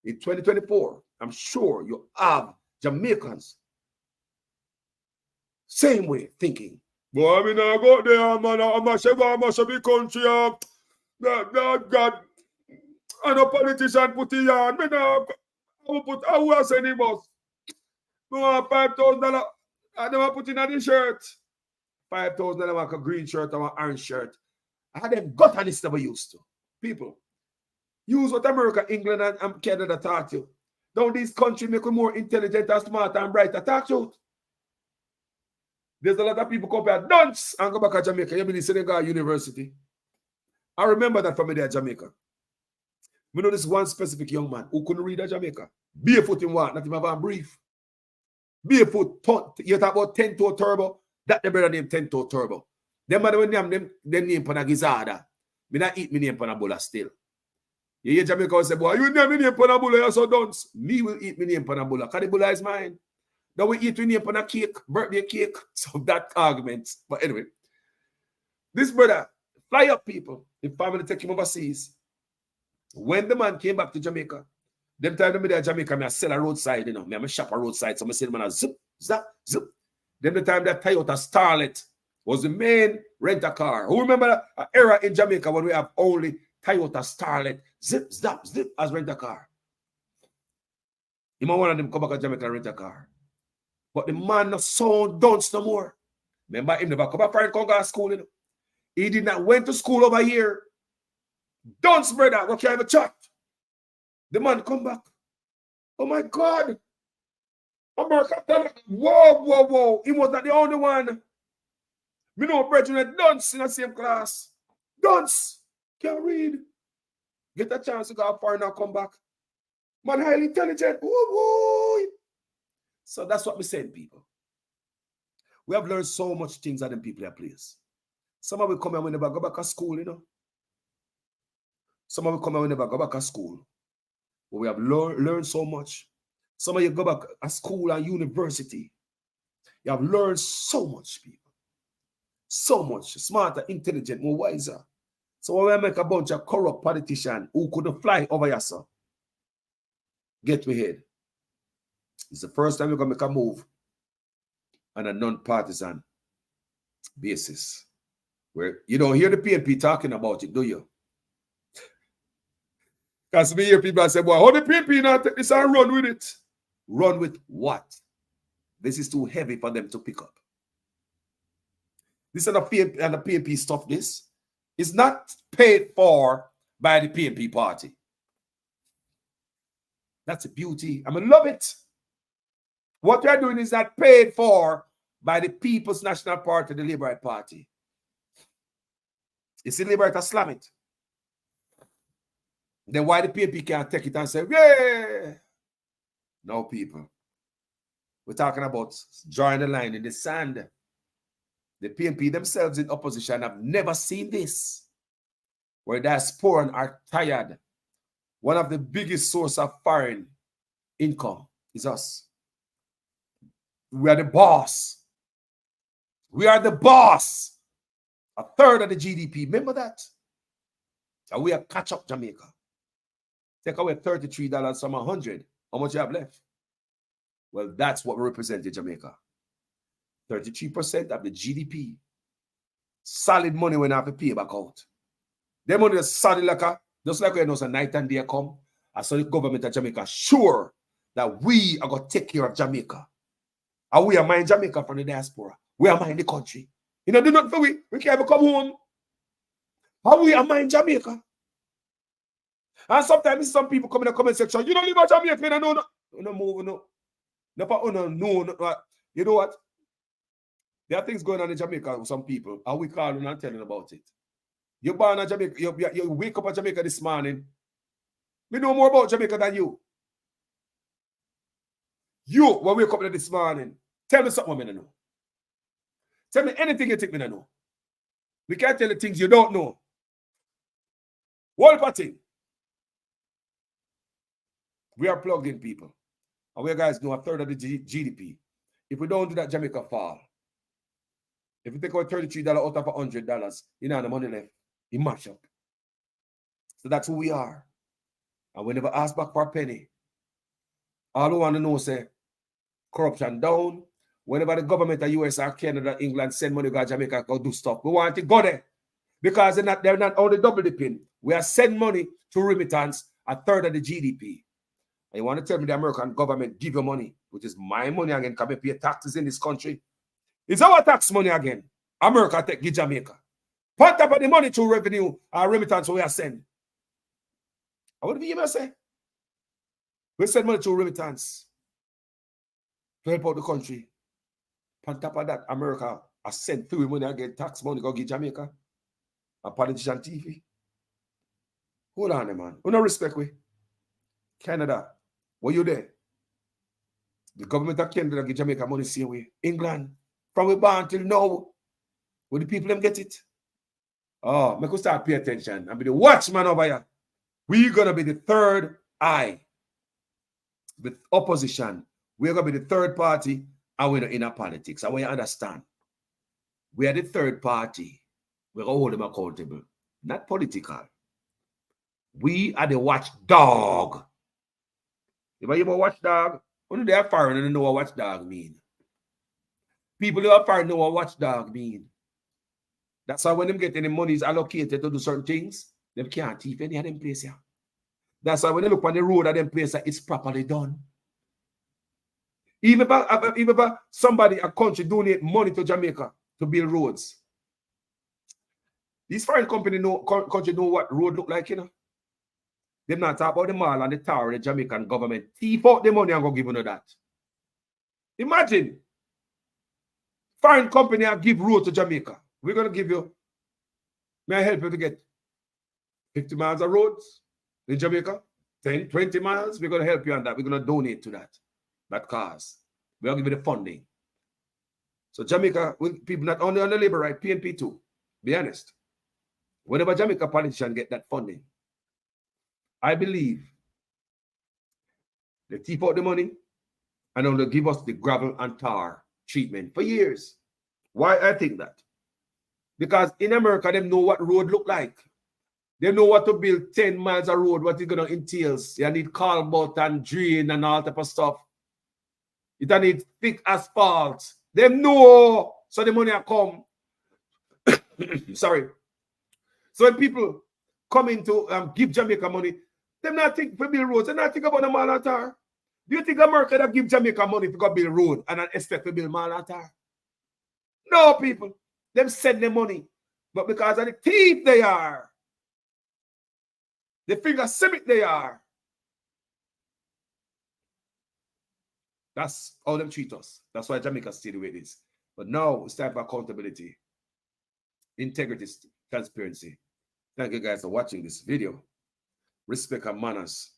In 2024, I'm sure you have Jamaicans same way thinking. Boy, I mean, I go there, man. I must be country. God, I know politician put it on. I will send him us. No, $5,000. I never put in the shirt. $5,000 like a green shirt or an orange shirt. I had them gut and it's never used to. People, use what America, England, and Canada taught you. Don't these countries make you more intelligent and smart and bright? Talk you. There's a lot of people come here dunce and go back to Jamaica. You believe Senegal University. I remember that from me there at Jamaica. We know this one specific young man who couldn't read at Jamaica. Barefoot in what? Not even have a brief. Barefoot, you talk about 10-toe turbo. That the brother named 10-toe turbo. Them man when them name for a gizzard. Me not eat me name for a bowl still. You hear Jamaica say, boy, you name me name for a bowl, you're so dunce. Me will eat me name for a bowl. Because the bowl is mine. Now we eat we name for a cake, birthday cake. So that argument. But anyway, this brother, fly up people. His family take him overseas. When the man came back to Jamaica, them time them there Jamaica, me I sell a roadside, you know. Me I shop a roadside. So I say the man a zip, zap, zip. Then the time that Toyota Starlet was the main rent-a-car. Who remember an era in Jamaica when we have only Toyota Starlet, zip, zap, zip as rent-a-car? You might one of them come back to Jamaica and rent a car. But the man not sound dunce no more. Remember, him never come back for Congo school. You know? He did not went to school over here. Don't spread that. We can't have a chat. The man come back. Oh my God. America, whoa. He was not the only one. Me know brethren dunce in the same class. Dunce. Can't read. Get a chance to go far and come back. Man, highly intelligent. Woo. So that's what we saying, people. We have learned so much things at them people at place. Some of we come and we never go back to school, you know. Some of we come and we never go back to school. But we have learned so much. Some of you go back to school and university. You have learned so much, people. So much. Smarter, intelligent, more wiser. So when we make a bunch of corrupt politicians who couldn't fly over your son, get me head. It's the first time you're going to make a move on a non-partisan basis. Where you don't hear the PNP talking about it, do you? Because we hear people say, well, how the PNP not take this and run with it? Run with what? This is too heavy for them to pick up. This is the PNP stuff, this. It's not paid for by the PNP party. That's a beauty. I love it. What they're doing is not paid for by the People's National Party, the Labour Party. You see Labour slam it. Then why the PNP can't take it and say, yeah. No, people. We're talking about drawing the line in the sand. The PNP themselves in opposition have never seen this. Where diaspora are tired. One of the biggest source of foreign income is us. We are the boss. We are the boss. A third of the GDP. Remember that? And we are catch up Jamaica. Take away $33 from 100. How much you have left? Well, that's what we represent in Jamaica. 33% of the GDP. Solid money when I have to pay back out. Them money is solid like just like when there's a night and day come. I saw the government of Jamaica sure that we are going to take care of Jamaica. And we are mind Jamaica from the diaspora. We are mind the country. You know, do not for we. We can't ever come home. How we are mind Jamaica. And sometimes some people come in the comment section. You don't live in Jamaica. You don't know. You don't move. No. No. You know what? There are things going on in Jamaica with some people. And we calling and telling about it. You're born in Jamaica. You wake up in Jamaica this morning. We know more about Jamaica than you. You will wake up this morning. Tell me something I know. Tell me anything you think I know. We can't tell you things you don't know. One thing. We are plugged in, people. And we guys know a third of the GDP. If we don't do that, Jamaica fall. If we take out $33 out of $100, you know the money left. You mash up. So that's who we are. And we never ask back for a penny. All we want to know is corruption down. Whenever the government of US or Canada, England send money to go to Jamaica, go do stuff. We want to go there. Because they're not only double dipping. We are sending money to remittance, a third of the GDP. And you want to tell me the American government give you money, which is my money again, can we pay taxes in this country? It's our tax money again. America take give Jamaica. Part of the money to revenue remittance we are sending. What do you say? We send money to remittance to help out the country. On top of that, America has sent through money again, tax money go give Jamaica. A politician TV. Hold on, man. We no respect we. Canada, were you there? The government of Canada give Jamaica money same way. England, from we born till now, will the people them get it? Oh, make us start pay attention and be the watchman over here. We're gonna be the third eye. With opposition, we're gonna be the third party, and we're in our politics. I want you to understand. We are the third party. We're gonna hold them accountable, not political. We are the watchdog. If you have a watchdog, only they are foreign and know what watchdog mean. People who are foreign know what watchdog mean. That's why when them get any money is allocated to do certain things, they can't thief any of them place here. That's why when they look on the road of them place, it's properly done. Even if somebody, a country, donate money to Jamaica to build roads. These foreign country know what road look like, you know. They not talk about the mall and the tower, the Jamaican government. Thief out the money and go give you that. Imagine. Foreign company and give road to Jamaica. We're going to give you, may I help you to get 50 miles of roads in Jamaica? 10, 20 miles? We're going to help you on that. We're going to donate to that cause. We'll give you the funding. So Jamaica, with people not only on the labor right, PNP too. Be honest. Whenever Jamaica politicians get that funding, I believe they thief out the money and then they'll give us the gravel and tar treatment for years. Why I think that? Because in America, they know what road look like. They know what to build 10 miles of road, what it's going to entail. You need culvert and drain and all type of stuff. It need thick asphalt. They know. So the money will come. Sorry. So when people come into give Jamaica money, they not think for build roads. They not think about the mall and tar. Do you think America that give Jamaica money to go build road and expect to build mall and tar? No, people. Them send them money. But because of the thief they are, the finger civic they are, that's how them treat us. That's why Jamaica stay the way it is. But now it's time for accountability, integrity, transparency. Thank you guys for watching this video. Respect and manners.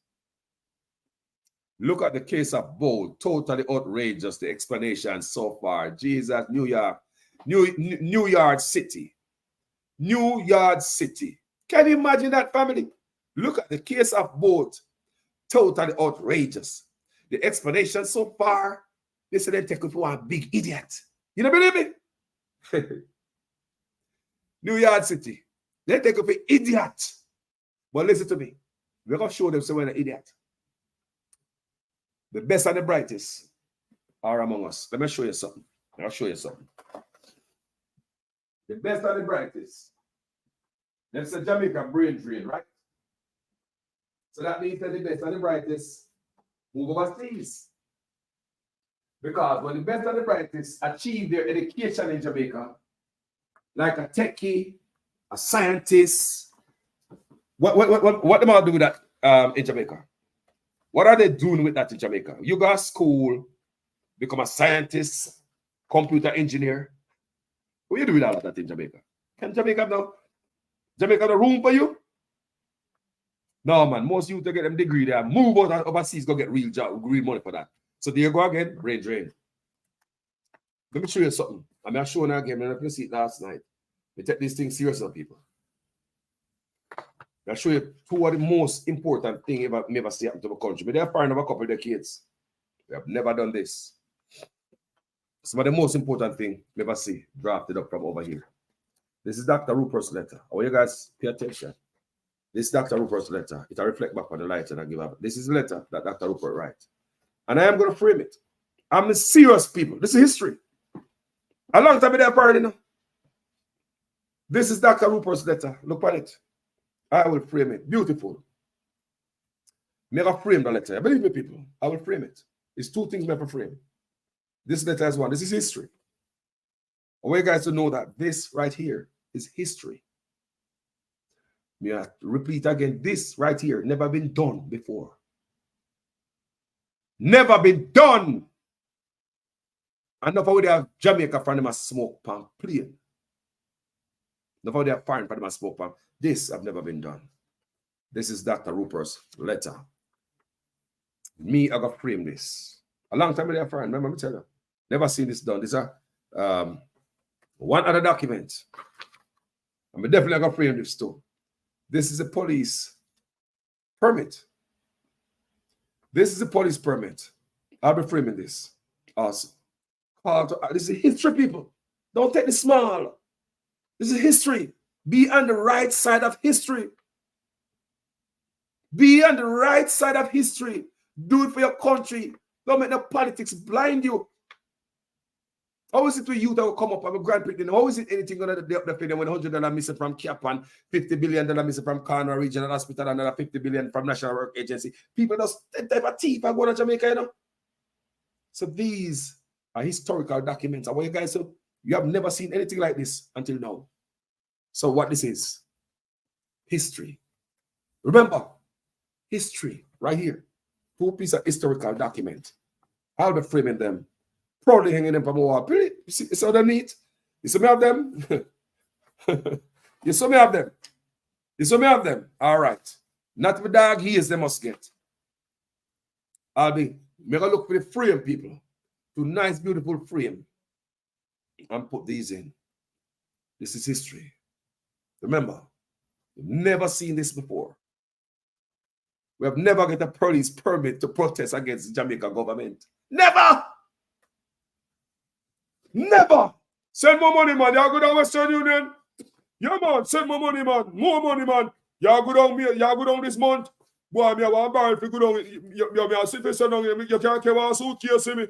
Look at the case of Bold. Totally outrageous, the explanation so far. Jesus, New York City. New York City. Can you imagine that, family? Look at the case of Bold. Totally outrageous. The explanation so far, they said they take it for a big idiot. You don't believe me? New York City. They take it for idiot. But listen to me. We're going to show them someone an idiot. The best and the brightest are among us. Let me show you something. I'll show you something. The best and the brightest. That's a Jamaica brain drain, right? So that means that the best and the brightest move overseas. Because when the best and the brightest achieve their education in Jamaica, like a techie, a scientist, what them all do with that in Jamaica? What are they doing with that in Jamaica? You go to school, become a scientist, computer engineer. What you do with all of that in Jamaica? Can Jamaica have no room for you? No, man. Most youth to get them degree there, move out overseas, go get real job, real money for that. So there you go again, brain drain. Let me show you something. I'm showing you again. I see it last night. We take these things seriously, people. I'll show you two of the most important things ever see happen to the country. But they're foreign of a couple of decades. We have never done this. Some of the most important thing we ever see drafted up from over here. This is Dr. Rupert's letter. I want you guys pay attention. This is Dr. Rupert's letter. It'll reflect back on the light and I give up. This is the letter that Dr. Rupert writes. And I am going to frame it. I'm serious, people. This is history. A long time they're party now. This is Dr. Rupert's letter. Look at it. I will frame it. Beautiful. Never frame the letter. Believe me, people. I will frame it. It's two things never frame. This letter is one. This is history. I want you guys to know that this right here is history. Me I repeat again. This right here never been done before. Never been done. Enough of they have Jamaica from them a smoke pan plane. Enough of they have foreign from them a smoke pan. This have never been done. This is Dr. Rupert's letter. Me, I got frame this. A long time ago, friend. Remember me tell you. Never seen this done. This is one other document. I'm definitely gonna frame this too. This is a police permit. This is a police permit. I'll be framing this. Awesome. This is history, people. Don't take the small. This is history. Be on the right side of history. Be on the right side of history. Do it for your country. Don't make the politics blind you. How is it with youth that will come up and Grand Prix? How is it anything going to the when $100 missing from CAP and $50 billion missing from Corner Regional Hospital and another $50 billion from National Work Agency? People just that type of thief are going to Jamaica, you know. So these are historical documents. I want you guys to You have never seen anything like this until now. So what this is? History. Remember, history right here. 2 pieces of historical document. I'll be framing them. Proudly hanging them from a wall. You see how they're neat? You see me have them? You saw me have them? You saw me have them? All right. Not the dog ears they must get. I'll be make a look for the frame, people. 2 nice, beautiful frame. And put these in. This is history. Remember, we've never seen this before. We have never got a police permit to protest against the Jamaica government. Never! Never! Send more money, man. Y'all go down Western Union. Yeah, man. Send more money, man. More money, man. Y'all go down this month. Boy, me want barrel if you go down. You sit for so long. You can't carry a suitcase, see me.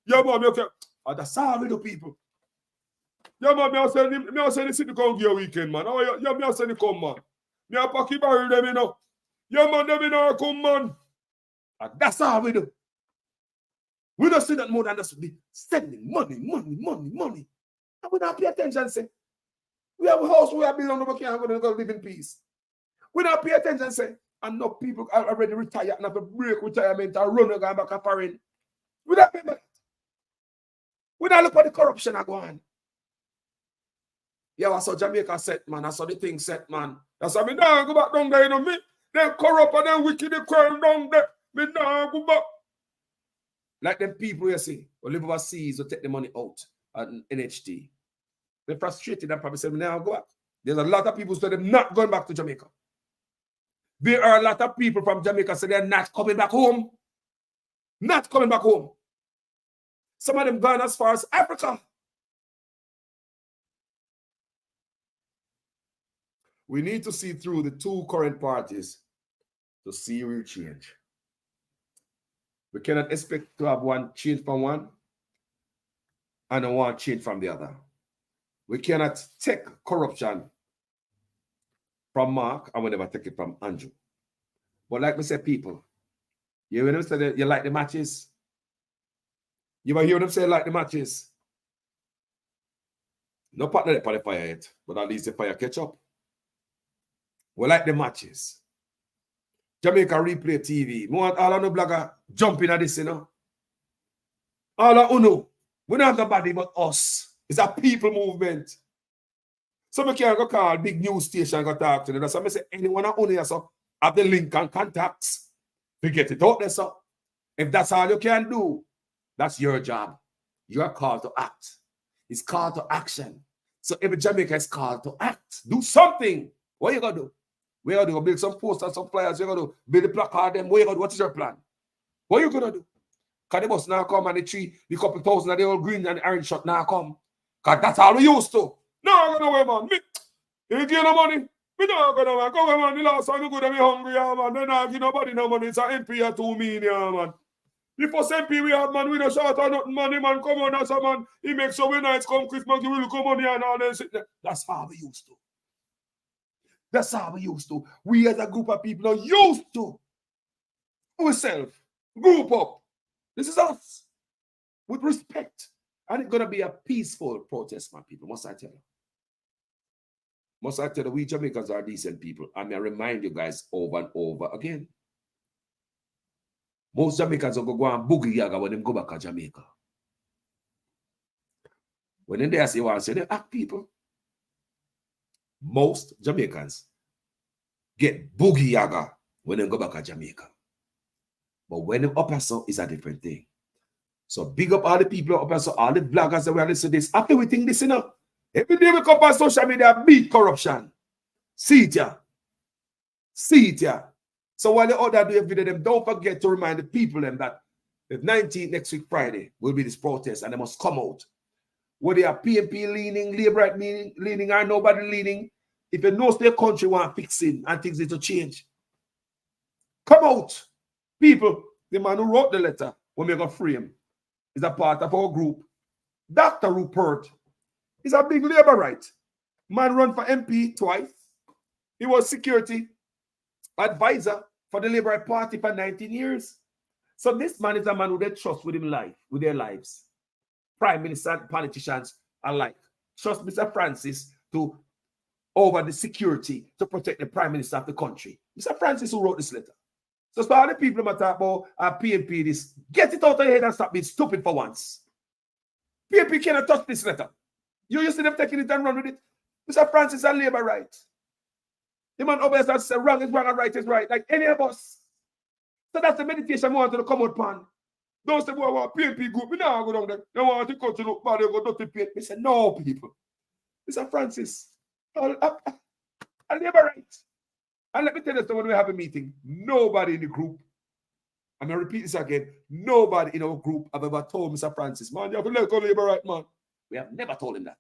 Yeah, man. You can't. That's all we do, people. Yeah, man. Me send the city come here weekend, man. Oh, yeah, me send it come, man. Me a pack barrel them, you know. Yeah, man. Them in our come, man. That's all we do. We don't see that more than just be sending money. And we don't pay attention, say. We have a house we are building over here and we're going to live in peace. We don't pay attention, say. And no people are already retired and have to break retirement and run and go back to foreign. We don't pay that. We don't look at the corruption that go on. Yeah, I saw Jamaica set, man. I saw the thing set, man. That's why me now go back down there, you know me. They corrupt and then wicked the crowd down there. Me now go back. Like them people you see, who live overseas, who take the money out at NHT. They're frustrated and probably say, now go back. There's a lot of people who say they're not going back to Jamaica. There are a lot of people from Jamaica say they're not coming back home. Not coming back home. Some of them gone as far as Africa. We need to see through the 2 current parties to see real change. We cannot expect to have one change from one and one change from the other. We cannot take corruption from Mark and we never take it from Andrew. But like we said, people, you hear them say that you like the matches? You ever hear them say like the matches? No partner on the fire yet, but at least the fire catch up. We like the matches. Jamaica Replay TV. We want all of the blogger jumping at this, you know. All of Uno. We don't have nobody but us. It's a people movement. So we can't go call big news station and go talk to them. That's why I say anyone on Uno so have the link and contacts. To get it out there, so. If that's all you can do, that's your job. You are called to act. It's called to action. So every Jamaica is called to act. Do something. What you gonna do? What you gonna do? Build some posters, some flyers. You gonna do? Build a placard. Them. What you gonna do? What is your plan? What you gonna do? Cause the bus now come and the couple thousand of the old green and the orange shot now come. Cause that's all we used to. No, I'm gonna wait, man. You give no money. Me not gonna man. Go man. The last time you go to be hungry, yeah, man. Then I give nobody no money. It's an MP at 2 million, yeah, man. The first MP we have, man, we no short or nothing money, man. Come on, that's a man. He makes sure when nights come Christmas, he will come on here and all then sit there. That's how we used to. That's how we used to. We as a group of people are used to ourselves. Group up. This is us. With respect. And it's going to be a peaceful protest, my people. Must I tell you? Must I tell you, we Jamaicans are decent people. And I remind you guys over and over again. Most Jamaicans will go and boogie yaga when they go back to Jamaica. When they say, well, say they act people. Most Jamaicans get boogie yaga when they go back to Jamaica. But when they're up so it's a different thing. So big up all the people up so all the bloggers that we are listening to this. After we think this, you know, every day we come on social media, beat corruption. See it, yeah. See it, yeah. So while the other do every day, them don't forget to remind the people them that the 19th next week Friday will be this protest and they must come out. Whether they are PNP leaning, Labour right leaning, or nobody leaning, if you know their country want fixing and things need to change, come out. People, the man who wrote the letter, when we got frame, is a part of our group. Dr. Rupert is a big Labourite. Man run for MP twice. He was security advisor for the Labour Party for 19 years. So this man is a man who they trust with him life, with their lives. Prime minister, politicians alike trust Mr. Francis to over the security to protect the Prime Minister of the country. Mr. Francis who wrote this letter. So all the people that talk about PNP this, get it out of your head and stop being stupid for once. PNP cannot touch this letter. You used to them taking it and run with it. Mr. Francis a labor right. The man over there says wrong is wrong and right is right, like any of us. So that's the meditation we want to come out upon. Don't say, well, our PNP group, we now go down there. They want to come to look bad, they go to PNP. We say, no, people. Mr. Francis, a labor right. And let me tell you something, when we have a meeting, nobody in the group, I'm going to repeat this again, nobody in our group have ever told Mr. Francis, man, you have to let go labor right, man. We have never told him that.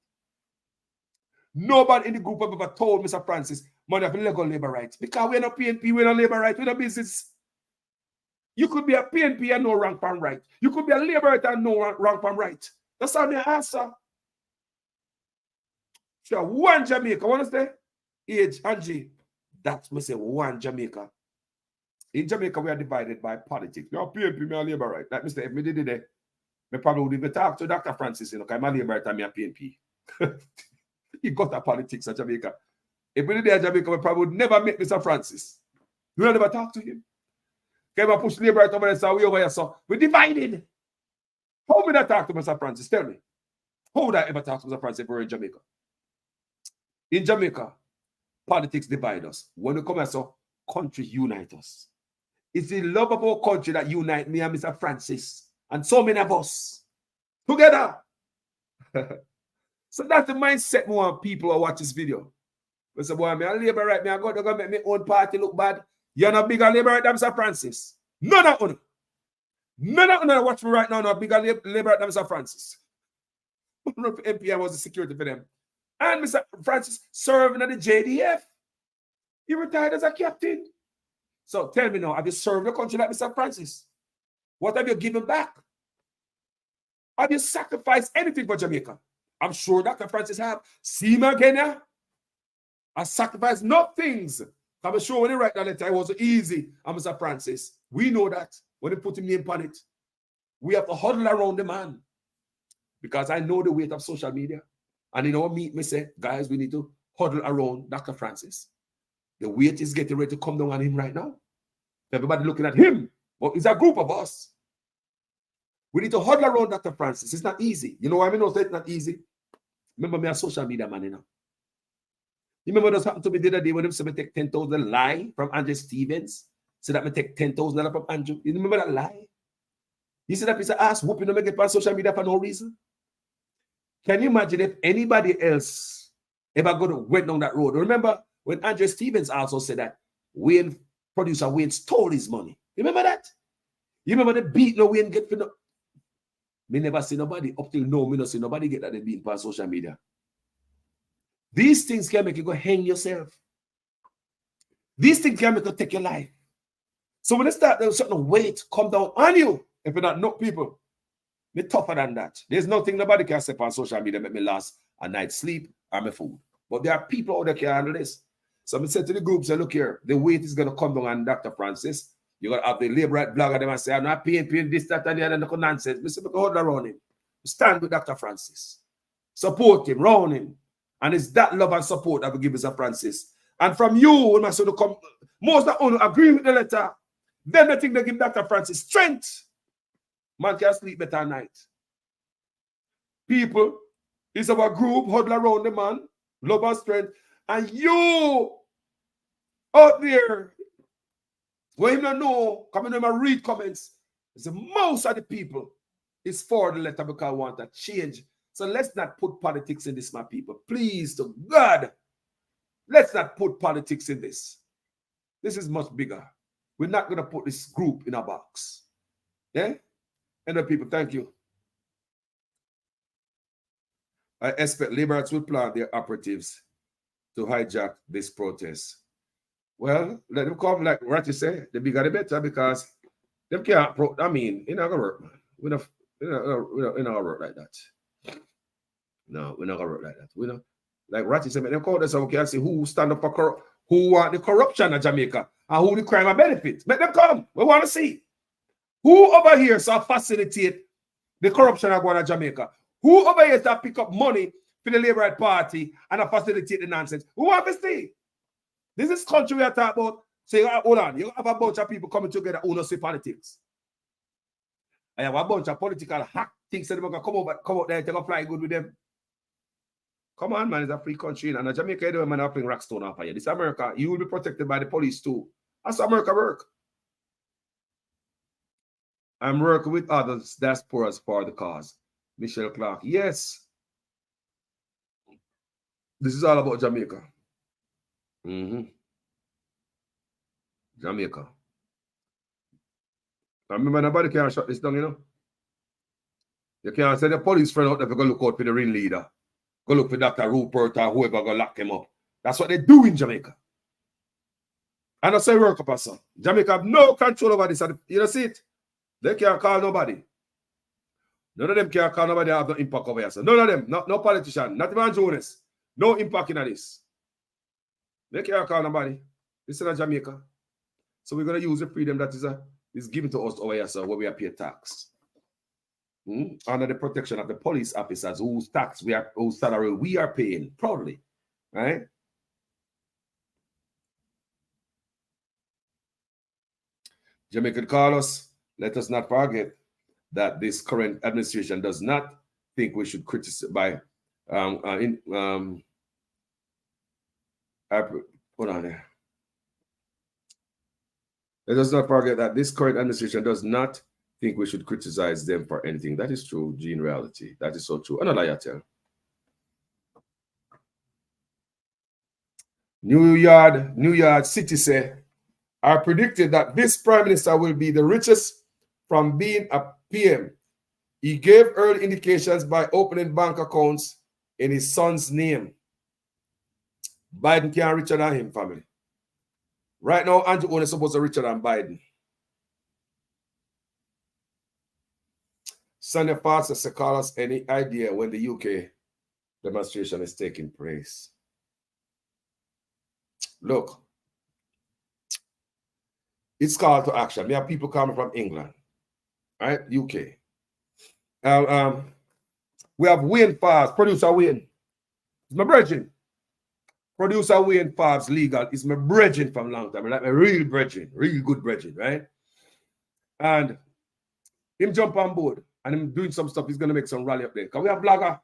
Nobody in the group have ever told Mr. Francis, man, you have to let go labor rights. Because we're not PNP, we're not labor right, we're not business. You could be a PNP and no rank from right. You could be a labor right and no rank from right. That's how they answer. So one Jamaica, want to say? Age, Angie. That's me say one Jamaica. In Jamaica, we are divided by politics. You know, PNP, me a labor right. Like Mr. If me did it, me probably would even talk to Dr. Francis, you know, because I'm a labor right and me a PNP. He got a politics in Jamaica. If we did it in Jamaica, we probably would never meet Mr. Francis. We will never talk to him. Can we push labor right over there, so we over here, so we're divided. How would I talk to Mr. Francis? Tell me. How would I ever talk to Mr. Francis if we're in Jamaica? In Jamaica, politics divide us. When we come here, so country unite us. It's the love of our country that unite me and Mr. Francis and so many of us together. So that's the mindset we want people who watch this video. We say, boy, me a labor right, me I go to make my own party look bad. You're not bigger labor right than Mr. Francis. None of them. None of them watch me right now, not bigger labor right than Mr. Francis. MPI was the security for them. And Mr. Francis serving at the JDF. He retired as a captain. So tell me now, have you served the country like Mr. Francis? What have you given back? Have you sacrificed anything for Jamaica? I'm sure Dr. Francis have. See me again now? I sacrificed no things. I'm sure when he write that letter, it was easy. And Mr. Francis, we know that when he put him name on it, we have to huddle around the man. Because I know the weight of social media. And in our meet, me say, guys, we need to huddle around Dr. Francis. The weight is getting ready to come down on him right now. Everybody looking at him. But it's a group of us. We need to huddle around Dr. Francis. It's not easy. You know why I mean? It's not easy. Remember me a social media man, you know. You remember what happened to me the other day when them said me take 10,000 lie from Andrew Stevens? So that me take 10,000 from Andrew. You remember that lie? You see that piece of ass whooping them get on social media for no reason? Can you imagine if anybody else ever went down that road? Remember when Andrew Stevens also said that producer Wayne stole his money. You remember that? You remember the beat no Wayne get for no? Me never see nobody up till now. Me not see nobody get that they beat on social media. These things can make you go hang yourself. These things can make you take your life. So when they start, there's certain weight come down on you. If you're not people, me tougher than that. There's nothing nobody can say on social media make me last a night's sleep or my food. But there are people out there can handle this. So I said to the group, say, look here, the weight is going to come down on Dr. Francis. You're going to have the labor right blogger them and say, I'm not paying this, that, and the other, and nonsense. We say, hold around him. Stand with Dr. Francis. Support him, round him. And it's that love and support that we give Mr. Francis. And from you, when my son come, most of them agree with the letter. Then they think they give Dr. Francis strength. Man can sleep better at night. People, it's our group, huddle around the man, love and strength. And you out there, when you don't know, come in and read comments, the most of the people is for the letter because I want a change. So let's not put politics in this, my people. Please, to God, let's not put politics in this. This is much bigger. We're not going to put this group in a box. Yeah? And the people, thank you. I expect liberals will plan their operatives to hijack this protest. Well, let them come, like Ratty say, the bigger the better, because them can't, I mean, it's not going to work, man. We're not going to work like that. No, we're not going to work like that. We know, like Ratty said, them call this so we can see who stand up for who want the corruption of Jamaica and who the crime and benefit. Make them come. We want to see. Who over here so facilitate the corruption of Jamaica? Who over here to pick up money for the Labour Party and facilitate the nonsense? Who want to see? This is country we are talking about. Say, hold on, you have a bunch of people coming together who don't see politics. I have a bunch of political hack things that they're going to come out there and take a fly good with them. Come on, man, it's a free country. And Jamaica, you man, are playing Rockstone off of you. This America, you will be protected by the police too. That's how America work. I'm working with others diasporas for the cause. Michelle Clark, yes. This is all about Jamaica. Jamaica. I remember nobody can shut this down, you know. You can't send the police friend out there to go look out for the ringleader. Go look for Dr. Rupert or whoever go lock him up. That's what they do in Jamaica. And I say work up, son. Jamaica have no control over this. You don't see it? They can't call nobody. None of them can call nobody have no impact over here. So none of them, no politician, not even Jonas. No impact in this. They can't call nobody. This is Jamaica. So we're going to use the freedom that is given to us over here, so where we are paying tax. Under the protection of the police officers whose salary we are paying proudly. Right? Jamaica call us. Let us not forget that this current administration does not think we should criticize by hold on there. Let us not forget that this current administration does not think we should criticize them for anything. That is true, in reality. That is so true. Another tell. New Yard City say, I predicted that this prime minister will be the richest from being a PM. He gave early indications by opening bank accounts in his son's name. Biden can't richer than him, family. Right now, Andrew Owen is supposed to richer than Biden. Sunday Foster says, call us any idea when the UK demonstration is taking place. Look, it's called to action. We have people coming from England, right? UK. We have Wayne Favs, producer Wayne. It's my brethren. Producer Wayne Favs legal is my brethren from long time. Like my real brethren, real good brethren, right? And him jump on board and him doing some stuff. He's going to make some rally up there. Because we have blogger.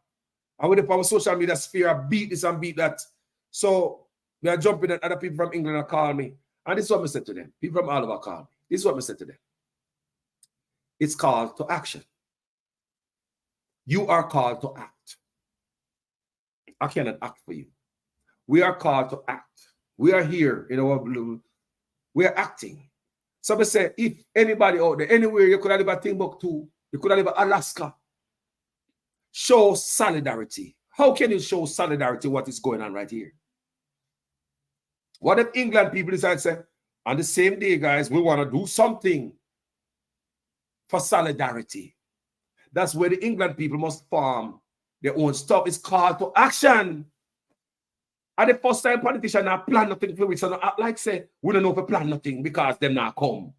And with the power social media sphere, I beat this and beat that. So we are jumping at other people from England and call me. And this is what I said to them. People from all over call me. This is what I said to them. It's called to action. You are called to act. I cannot act for you. We are called to act. We are here in our blue. We are acting. Somebody say, if anybody out there, anywhere, you could have lived at Timbuktu, you could have lived at Alaska, show solidarity. How can you show solidarity what is going on right here? What if England people decide to say, on the same day, guys, we want to do something for solidarity? That's where the England people must form their own stuff. It's called to action. And the first time politicians not plan nothing for which so act like say, we don't know if we plan nothing because them not come.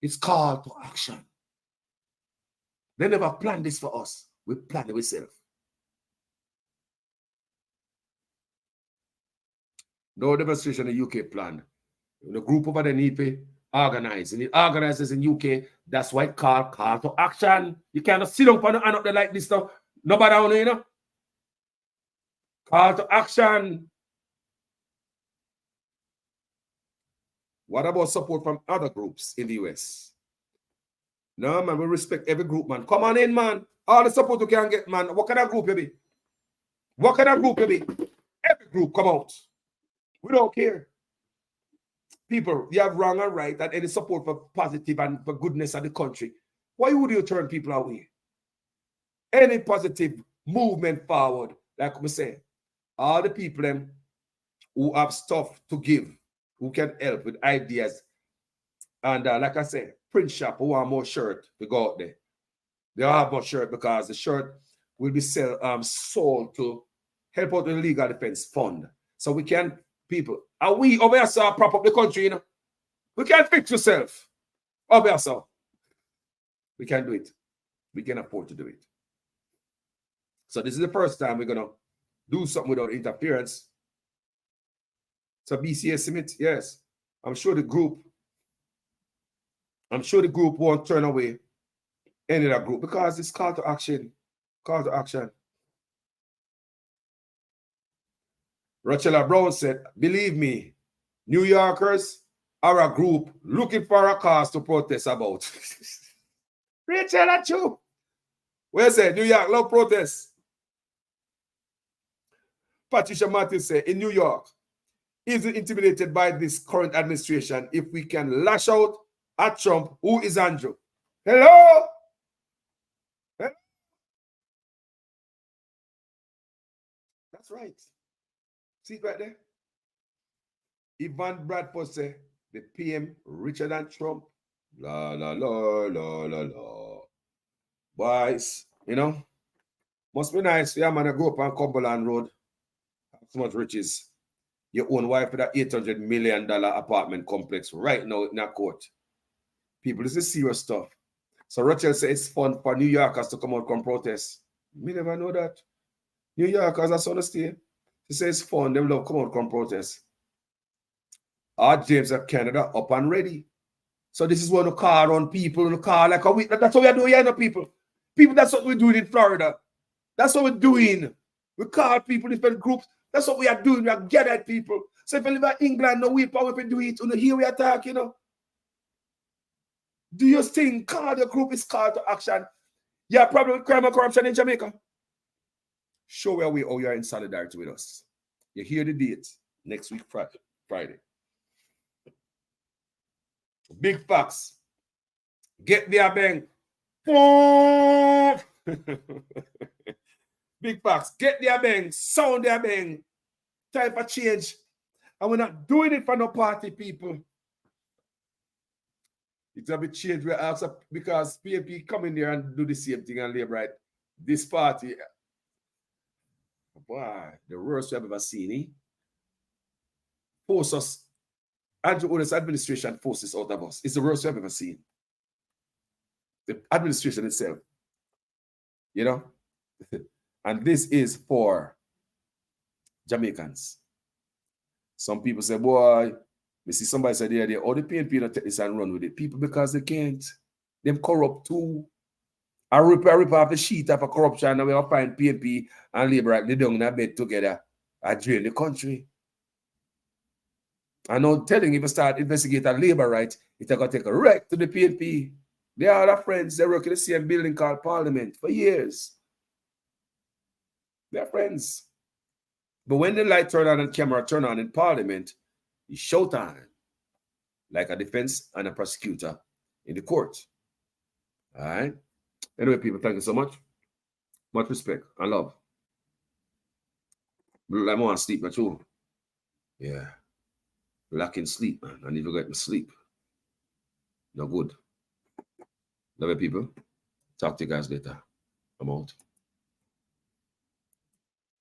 It's called to action. They never planned this for us. We plan it ourselves. No demonstration in the UK planned. The group over there need to organize. And the organizers in UK, that's why it's called call to action. You cannot sit down and up there like this stuff. Nobody on you know. Call to action. What about support from other groups in the US? No, man, we respect every group, man. Come on in, man. All the support you can get, man. What kind of group you be? What kind of group you be? Every group come out. We don't care. People, you have wrong and right and any support for positive and for goodness of the country. Why would you turn people away? Any positive movement forward, like we say, all the people them who have stuff to give, who can help with ideas. And like I said, print shop who want more shirt to go out there. They all have more shirt because the shirt will be sold to help out the legal defense fund. So we can, people, and we over here so prop up the country, you know. We can fix yourself. Over here so. We can do it. We can afford to do it. So this is the first time we're gonna do something without interference. So BCA Smith, yes. I'm sure the group won't turn away any of that group because it's call to action. Call to action. Rachel Brown said, believe me, New Yorkers are a group looking for a cause to protest about. Rachel, that's true. Where say New York love protests? Patricia Martin said, in New York, easily intimidated by this current administration if we can lash out at Trump. Who is Andrew? Hello? Hello? That's right. See it right there? Ivan Bradford said, the PM richer than Trump. La, la, la, la, la, la. Boys, you know, must be nice for your man to go up on Cumberland Road. Have so much riches. Your own wife with that $800 million apartment complex right now in that court. People, this is serious stuff. So Rachel says it's fun for New Yorkers to come out and protest. Me never know that. New Yorkers are so to stay. She says it's fun. They love come out and protest. Our James of Canada up and ready. So this is one to call on people in the car like a week. That's what we are doing here, people. People, that's what we're doing in Florida. That's what we're doing. We call people, different groups. That's what we are doing. We are gathered people. So if you live in England, no, we probably do it. Here we attack, you know. Do you think call your group is called to action? You have problem with crime and corruption in Jamaica? Show where we are in solidarity with us. You hear the date next week, Friday. Big facts. Get their bang. Big facts. Get their bang. Sound their bang. Time for change. And we're not doing it for no party, people. It's a bit changed. We ask because PNP come in there and do the same thing and live right. This party, boy, the worst we've ever seen. Eh? Force us. Andrew Owen's administration forces out of us. It's the worst we've ever seen. The administration itself. You know? And this is for Jamaicans. Some people say, boy, you see somebody said the other day, the PNP don't take this and run with it. People, because they can't. Them corrupt too. I rip off the sheet of a corruption and we will find PNP and Labour right, they down in a bed together. I drain the country. I know telling if you start investigating Labour right, it's going to take a wreck to the PNP. They are our friends. They work in the same building called Parliament for years. They're friends. But when the light turn on and camera turn on in Parliament, it's showtime. Like a defense and a prosecutor in the court. All right? Anyway, people, thank you so much. Much respect and love. I want to sleep, man, too. Yeah. Lacking sleep, man. I need to get my sleep. No good. Love you, people. Talk to you guys later. I'm out.